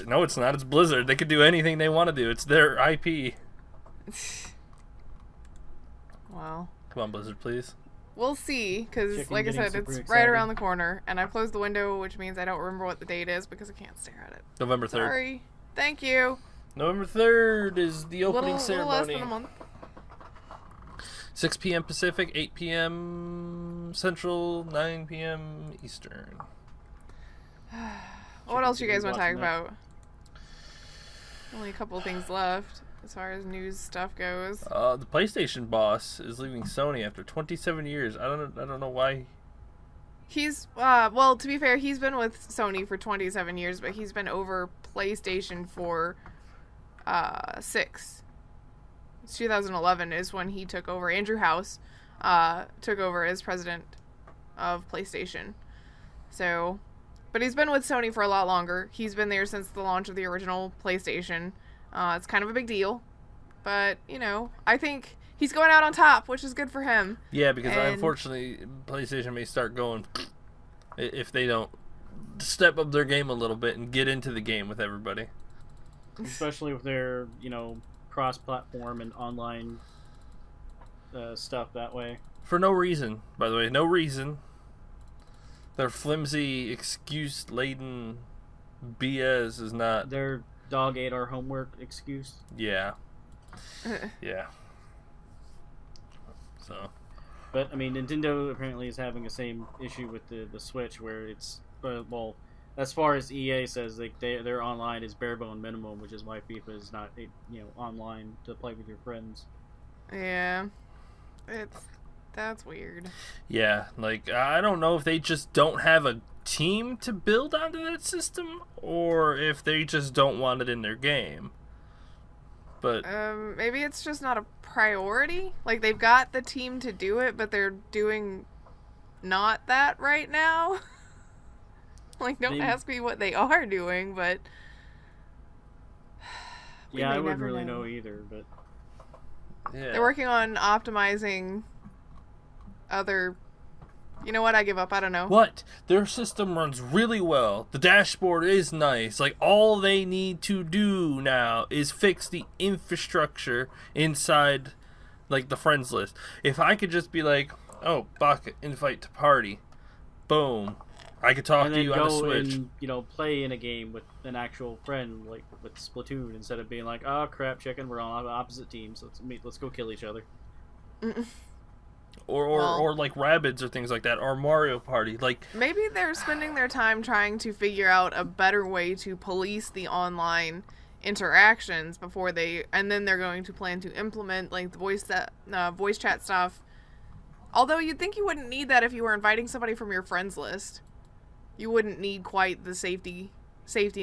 S1: No, it's not. It's Blizzard. They can do anything they want to do. It's their IP.
S2: Wow.
S1: Come on, Blizzard, please.
S2: We'll see, because
S3: Chicken
S2: like I
S3: getting
S2: said,
S3: super
S2: it's right
S3: excited.
S2: around the corner, and I've closed the window, which means I don't remember what the date is because I can't stare at it.
S1: November 3rd.
S2: Sorry. Thank you.
S1: November 3rd is the opening
S2: Little less
S1: ceremony.
S2: than a month.
S1: 6 p.m. Pacific, 8 p.m. Central, 9 p.m. Eastern.
S2: What else you guys want to talk
S3: watching that.
S2: about? Only a couple of things left. as far as news stuff goes.
S1: The PlayStation boss is leaving Sony after 27 years. I don't know why.
S2: He's well, to be fair, he's been with Sony for 27 years, but he's been over PlayStation for 6. 2011 is when he took over. Andrew House took over as president of PlayStation. So, but he's been with Sony for a lot longer. He's been there since the launch of the original PlayStation. It's kind of a big deal, but you know, I think he's going out on top, which is good for him.
S1: Yeah, because unfortunately, PlayStation may start going if they don't step up their game a little bit and get into the game with everybody.
S3: Especially with their, cross-platform and online stuff that way.
S1: For no reason, by the way, no reason. Their flimsy, excuse-laden BS is not...
S3: Their dog ate our homework excuse.
S1: Yeah. Yeah. So...
S3: But, I mean, Nintendo apparently is having the same issue with the Switch, where it's, well, as far as EA says, like their online is bare bone minimum, which is why FIFA is not, online to play with your friends.
S2: Yeah. That's weird.
S1: Yeah, like, I don't know if they just don't have a team to build onto that system, or if they just don't want it in their game. But
S2: maybe it's just not a priority. Like, they've got the team to do it, but they're doing not that right now. Like, don't ask me what they are doing, but
S3: yeah, I wouldn't really know either. But
S1: yeah,
S2: they're working on optimizing other. You know what? I give up. I don't know.
S1: What? Their system runs really well. The dashboard is nice. Like, all they need to do now is fix the infrastructure inside, like, the friends list. If I could just be like, oh, Baka, invite to party. Boom. I could talk to you on the Switch.
S3: And, play in a game with an actual friend, like with Splatoon, instead of being like, oh, crap, chicken, we're on opposite teams. Let's go kill each other.
S1: Or like Rabbids or things like that, or Mario Party. Like,
S2: maybe they're spending their time trying to figure out a better way to police the online interactions and then they're going to plan to implement like the voice chat stuff. Although you'd think you wouldn't need that if you were inviting somebody from your friends list. You wouldn't need quite the safety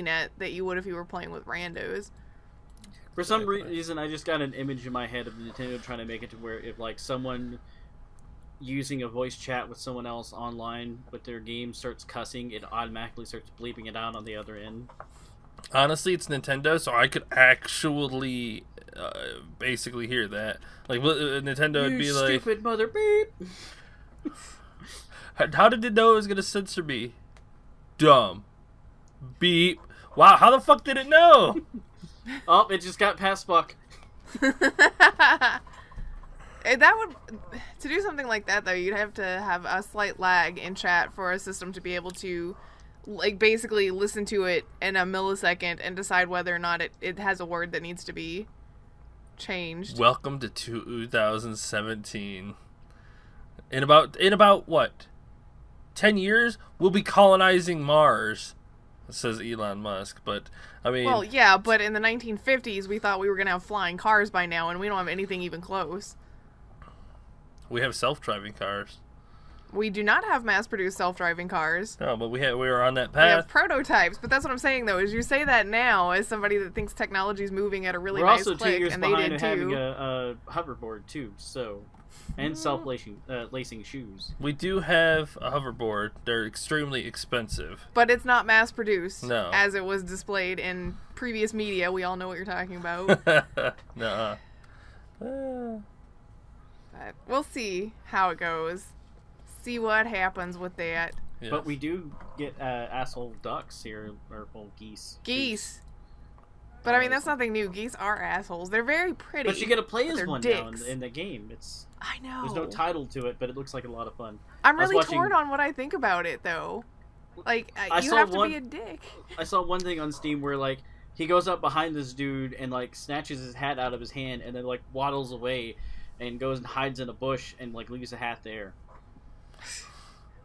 S2: net that you would if you were playing with randos.
S3: For some reason, I just got an image in my head of Nintendo trying to make it to where if like someone using a voice chat with someone else online with their game starts cussing, it automatically starts bleeping it out on the other end.
S1: Honestly, it's Nintendo, so I could actually basically hear that. Like, Nintendo would be like,
S3: stupid mother beep.
S1: How did it know it was gonna censor me? Dumb. Beep. Wow, how the fuck did it know?
S3: Oh, it just got past Buck.
S2: To do something like that, though, you'd have to have a slight lag in chat for a system to be able to, like, basically listen to it in a millisecond and decide whether or not it has a word that needs to be changed.
S1: Welcome to 2017. In about what? 10 years, we'll be colonizing Mars, says Elon Musk. But, I mean...
S2: Well, yeah, but in the 1950s, we thought we were going to have flying cars by now, and we don't have anything even close.
S1: We have self-driving cars.
S2: We do not have mass-produced self-driving cars.
S1: No, but we were on that path.
S2: We have prototypes, but that's what I'm saying, though, is you say that now as somebody that thinks technology's moving at a really nice click, and they did, too.
S3: We're also 2 years behind having a hoverboard, too, so... And self-lacing shoes.
S1: We do have a hoverboard. They're extremely expensive.
S2: But it's not mass-produced.
S1: No.
S2: As it was displayed in previous media. We all know what you're talking about.
S1: Nuh-uh.
S2: But we'll see how it goes. See what happens with that.
S1: Yes.
S3: But we do get asshole ducks here, or geese.
S2: Geese. But I mean, that's nothing new. Geese are assholes. They're very pretty.
S3: But you get to play as one now
S2: dicks.
S3: in the game.
S2: I know.
S3: There's no title to it, but it looks like a lot of fun.
S2: I'm really torn on what I think about it, though. Like, you have to be a dick.
S3: I saw one thing on Steam where, like, he goes up behind this dude and, like, snatches his hat out of his hand and then, like, waddles away and goes and hides in a bush and, like, leaves the hat there.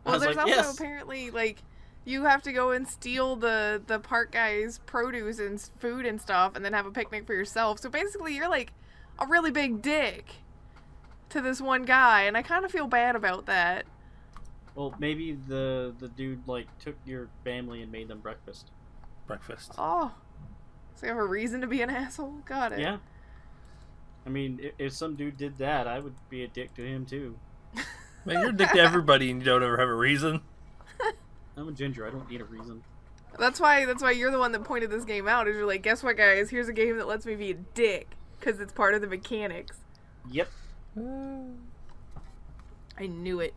S2: Well, there's
S3: like,
S2: also
S3: yes.
S2: apparently, like, You have to go and steal the park guy's produce and food and stuff and then have a picnic for yourself. So basically you're like a really big dick to this one guy, and I kind of feel bad about that.
S3: Well, maybe the dude like took your family and made them breakfast.
S2: Oh. So you have a reason to be an asshole? Got it.
S3: Yeah. I mean, if some dude did that, I would be a dick to him too.
S1: Man, you're a dick to everybody and you don't ever have a reason.
S3: I'm a ginger. I don't need a reason.
S2: That's why you're the one that pointed this game out. Is you're like, guess what, guys? Here's a game that lets me be a dick because it's part of the mechanics.
S3: Yep.
S2: I knew it.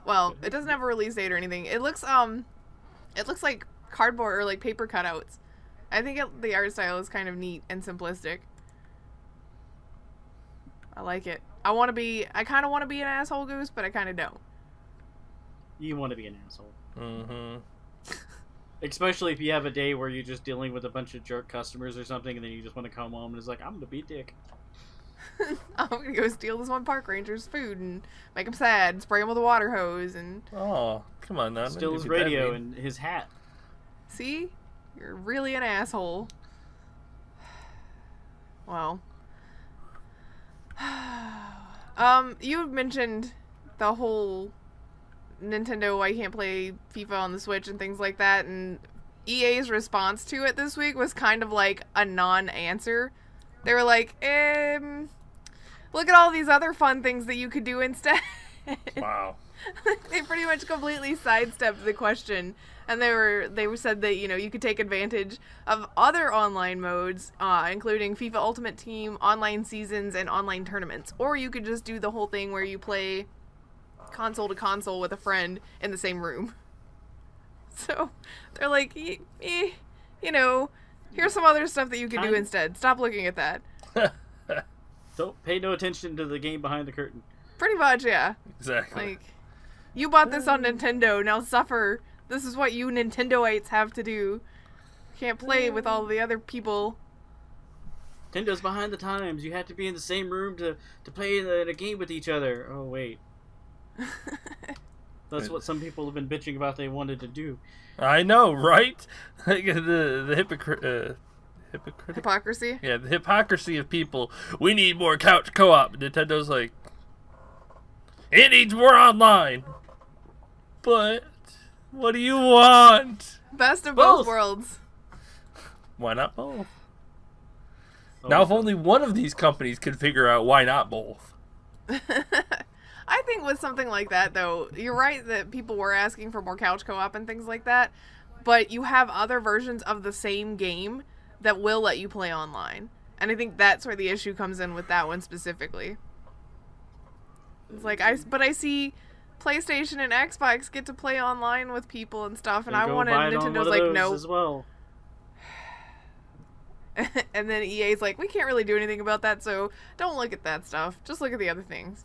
S2: Well, it doesn't have a release date or anything. It looks like cardboard or like paper cutouts. I think the art style is kind of neat and simplistic. I like it. I kind of want to be an asshole goose, but I kind of don't.
S3: You want to be an asshole.
S1: Mm-hmm.
S3: Especially if you have a day where you're just dealing with a bunch of jerk customers or something, and then you just want to come home and it's like, I'm gonna be a dick.
S2: I'm gonna go steal this one park ranger's food and make him sad, spray him with a water hose, and
S1: Oh, come on now.
S3: Steal his radio and his hat.
S2: see, you're really an asshole. Well, you had mentioned the whole Nintendo, I can't play FIFA on the Switch and things like that, and EA's response to it this week was kind of like a non-answer. They were like, look at all these other fun things that you could do instead.
S1: Wow.
S2: They pretty much completely sidestepped the question, and they said that, you know, you could take advantage of other online modes, including FIFA Ultimate Team, online seasons, and online tournaments, or you could just do the whole thing where you play console to console with a friend in the same room. So they're like, you know, here's some other stuff that you could do instead. Stop looking at that.
S3: Don't pay no attention to the game behind the curtain.
S2: Pretty much, yeah.
S1: Exactly.
S2: Like, you bought this on Nintendo, now suffer. This is what you Nintendoites have to do. You can't play with all the other people.
S3: Nintendo's behind the times. You have to be in the same room to play the game with each other. Oh, wait. That's what some people have been bitching about they wanted to do.
S1: I know, right? the
S2: Hypocrisy?
S1: Yeah, the hypocrisy of people. We need more couch co-op. Nintendo's like, it needs more online. But what do you want?
S2: Best of both worlds.
S1: Why not both?
S3: Oh,
S1: now, if only one of these companies could figure out why not both.
S2: I think with something like that, though, you're right that people were asking for more couch co-op and things like that, but you have other versions of the same game that will let you play online. And I think that's where the issue comes in with that one specifically. It's like, I see PlayStation and Xbox get to play online with people and stuff, and I wanted Nintendo's like, no.
S3: As well.
S2: And then EA's like, we can't really do anything about that, so don't look at that stuff. Just look at the other things.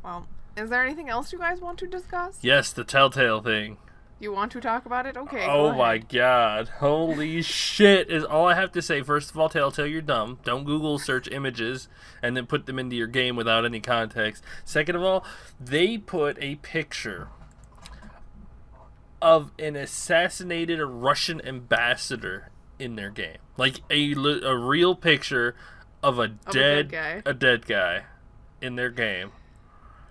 S2: Well, is there anything else you guys want to discuss?
S1: Yes, the TellTale thing.
S2: You want to talk about it? Okay.
S1: Oh my god. Holy shit is all I have to say. First of all, TellTale, you're dumb. Don't Google search images and then put them into your game without any context. Second of all, they put a picture of an assassinated Russian ambassador in their game. Like a real picture of a dead guy in their game.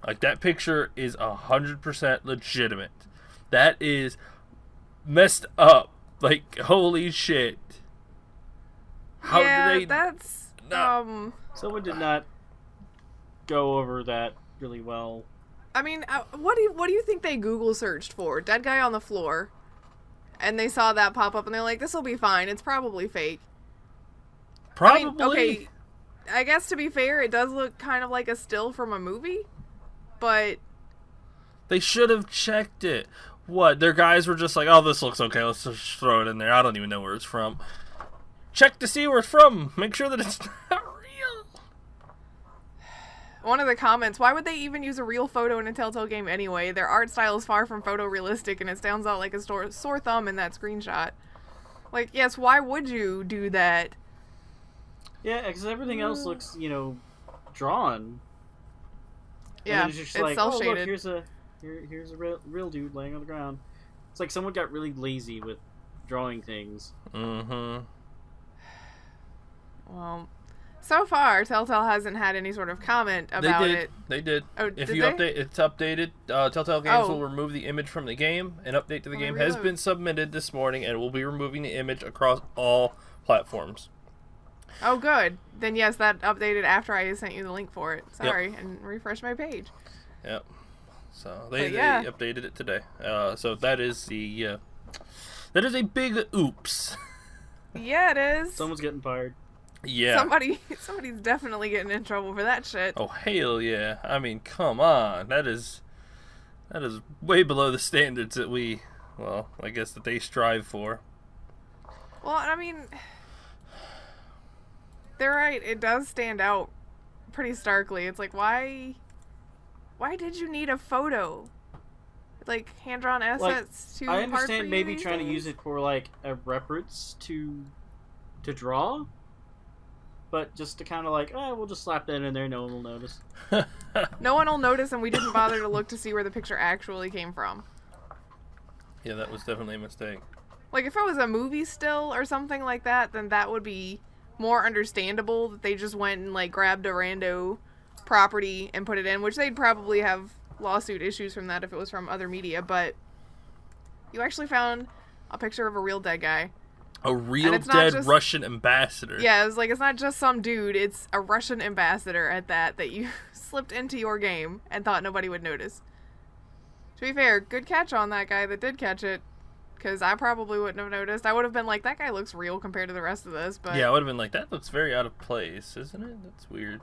S1: Like, that picture is 100% legitimate. That is messed up. Like, holy shit. How did they...
S2: that's...
S3: Someone did not go over that really well.
S2: I mean, what do you think they Google searched for? Dead guy on the floor. And they saw that pop up and they're like, this will be fine. It's probably fake.
S1: Probably.
S2: I mean, okay, I guess to be fair, it does look kind of like a still from a movie. But...
S1: they should have checked it. What? Their guys were just like, oh, this looks okay. Let's just throw it in there. I don't even know where it's from. Check to see where it's from. Make sure that it's not real.
S2: One of the comments, why would they even use a real photo in a TellTale game anyway? Their art style is far from photorealistic, and it stands out like a sore thumb in that screenshot. Like, yes, why would you do that?
S3: Yeah, because everything else looks, drawn.
S2: Yeah,
S3: then it's just
S2: it's
S3: like,
S2: cell
S3: oh look,
S2: shaded.
S3: here's a real dude laying on the ground. It's like someone got really lazy with drawing things.
S1: Mm-hmm.
S2: Well, so far, TellTale hasn't had any sort of comment about it.
S1: They did.
S2: Oh,
S1: If
S2: did
S1: you
S2: they?
S1: update, it's updated. Telltale Games
S2: Oh.
S1: will remove the image from the game. An update to the
S2: Let me
S1: game has
S2: reload.
S1: been submitted this morning, and will be removing the image across all platforms.
S2: Oh, good. Then yes, that updated after I sent you the link for it. Sorry, and refresh my page.
S1: Yep. So they
S2: yeah.
S1: updated it today. So that is that is a big oops.
S2: Yeah, it is.
S3: Someone's getting fired.
S1: Yeah.
S2: Somebody's definitely getting in trouble for that shit.
S1: Oh hell yeah! I mean, come on. That is way below the standards that I guess that they strive for.
S2: Well, I mean, they're right. It does stand out pretty starkly. It's like, why did you need a photo? Like, hand-drawn assets too
S3: I
S2: hard for
S3: understand
S2: you
S3: maybe
S2: these
S3: trying to
S2: days?
S3: use it for like a reference to draw, but just to kind of like, we'll just slap that in there. No one will notice.
S2: No one will notice, and we didn't bother to look to see where the picture actually came from.
S1: Yeah, that was definitely a mistake.
S2: Like, if it was a movie still or something like that, then that would be more understandable that they just went and, like, grabbed a rando property and put it in, which they'd probably have lawsuit issues from that if it was from other media, but you actually found a picture of a real dead guy.
S1: A real
S2: it's not
S1: dead
S2: just-
S1: Russian ambassador.
S2: Yeah, it's like, it's not just some dude, it's a Russian ambassador at that you slipped into your game and thought nobody would notice. To be fair, good catch on that guy that did catch it, because I probably wouldn't have noticed. I would have been like, that guy looks real compared to the rest of this, but...
S1: Yeah, I would have been like, that looks very out of place, isn't it? That's weird.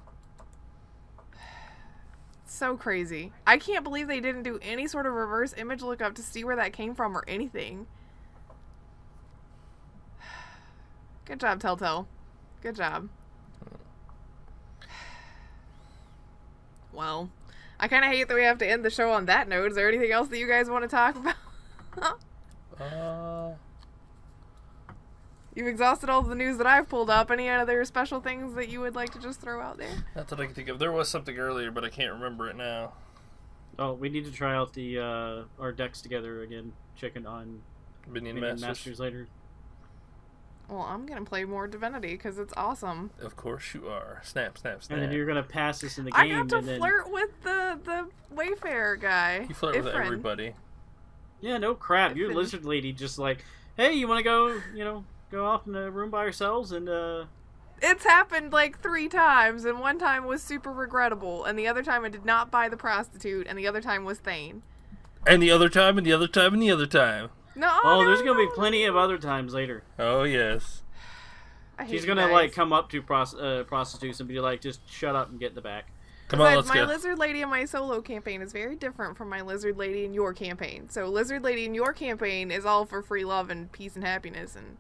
S2: So crazy. I can't believe they didn't do any sort of reverse image lookup to see where that came from or anything. Good job, TellTale. Good job. Well, I kind of hate that we have to end the show on that note. Is there anything else that you guys want to talk about? You've exhausted all the news that I've pulled up. Any other special things that you would like to just throw out there?
S1: Not that I can think of. There was something earlier, but I can't remember it now.
S3: Oh, we need to try out the our decks together again. Checking on
S1: Minion
S3: Masters
S1: Masters.
S3: later.
S2: Well, I'm going to play more Divinity because it's awesome.
S1: Of course you are. Snap, snap, snap.
S3: And then you're gonna pass this in the
S2: I
S3: game.
S2: got to
S3: and then...
S2: flirt with the Wayfarer guy.
S1: You flirt with
S2: Ifrin.
S1: everybody.
S3: Yeah, no crap. Your
S2: Ifrin.
S3: lizard lady just like, hey, you want to go? Go off in a room by yourselves and
S2: It's happened like 3 times, and one time was super regrettable, and the other time I did not buy the prostitute, and the other time was Thane.
S1: And the other time, and the other time, and the other time.
S2: No,
S3: oh,
S2: no,
S3: there's gonna be
S2: no.
S3: plenty of other times later.
S1: Oh, yes.
S2: I hate
S3: She's
S2: you
S3: gonna
S2: guys.
S3: like come up to prostitutes and be like, just shut up and get in the back.
S1: Come on,
S2: Besides,
S1: let's
S2: my
S1: go.
S2: lizard lady in my solo campaign is very different from my lizard lady in your campaign. So lizard lady in your campaign is all for free love and peace and happiness, and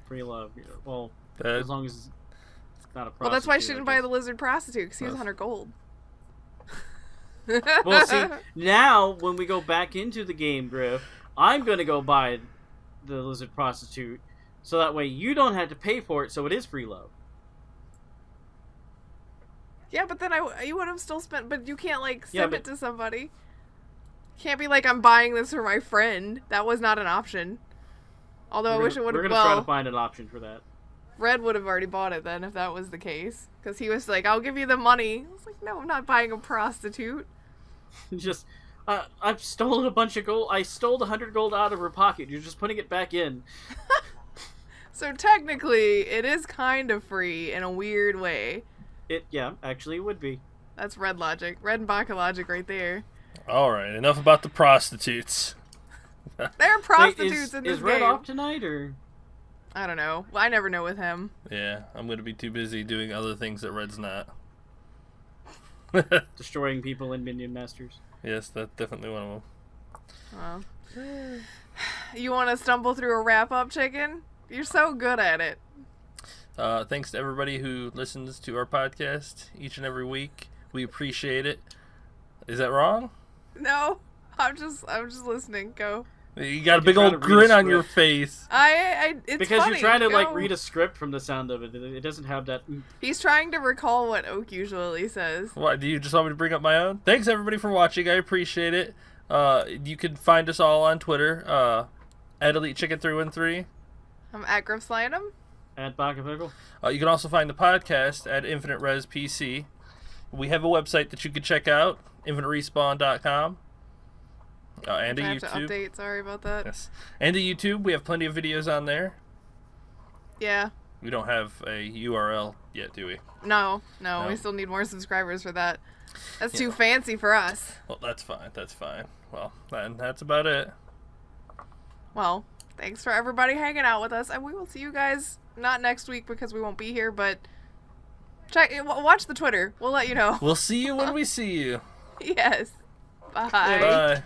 S3: Free love. Well,
S1: That-
S3: as long as it's not a prostitute.
S2: well, that's why she didn't
S3: I
S2: buy
S3: guess.
S2: the lizard prostitute because he was
S1: Yes.
S2: 100 gold.
S3: Well, see, now when we go back into the game, Grif, I'm gonna go buy the lizard prostitute, so that way you don't have to pay for it. So it is free love.
S2: Yeah, but then you would have still spent, but you can't like
S3: Yeah,
S2: send
S3: but-
S2: it to somebody. Can't be like, I'm buying this for my friend. That was not an option. Although I wish it would
S3: We're
S2: have.
S3: gonna try
S2: Well,
S3: to find an option for that.
S2: Red would have already bought it then if that was the case, because he was like, I'll give you the money. I was like, no, I'm not buying a prostitute.
S3: Just, I've stolen a bunch of gold. I stole the 100 gold out of her pocket. You're just putting it back in.
S2: So technically, it is kind of free in a weird way.
S3: Yeah, actually it would be.
S2: That's Red logic. Red and Baka logic right there.
S1: All right, enough about the prostitutes.
S2: There are prostitutes
S3: Wait,
S2: in this
S3: is Red
S2: game.
S3: off tonight or?
S2: I don't know. Well, I never know with him.
S1: Yeah, I'm going to be too busy doing other things that Red's not.
S3: Destroying people in Minion Masters.
S1: Yes, that's definitely one of them.
S2: Well. You want to stumble through a wrap-up, chicken? You're so good at it.
S1: Thanks to everybody who listens to our podcast each and every week. We appreciate it. Is that wrong?
S2: No, I'm just listening. Go.
S1: You got a big old grin on your face.
S2: It's
S3: because
S2: funny.
S3: you're trying to like read a script from the sound of it. It doesn't have that.
S2: He's trying to recall what Oak usually says.
S1: What, do you just want me to bring up my own? Thanks everybody for watching. I appreciate it. You can find us all on Twitter at EliteChicken313.
S2: I'm at Grif Slanum.
S3: At Baka Pickle.
S1: You can also find the podcast at Infinite Res PC. We have a website that you can check out, infiniterespawn.com. And a
S2: I have
S1: YouTube.
S2: to update. Sorry about that.
S1: Yes. And a YouTube. We have plenty of videos on there.
S2: Yeah.
S1: We don't have a URL yet, do we?
S2: No. We still need more subscribers for that. That's too fancy for us.
S1: Well, that's fine. Well, then that's about it.
S2: Well, thanks for everybody hanging out with us, and we will see you guys not next week because we won't be here, but watch the Twitter. We'll let you know.
S1: We'll see you when we see you.
S2: Yes. Bye.
S1: Bye.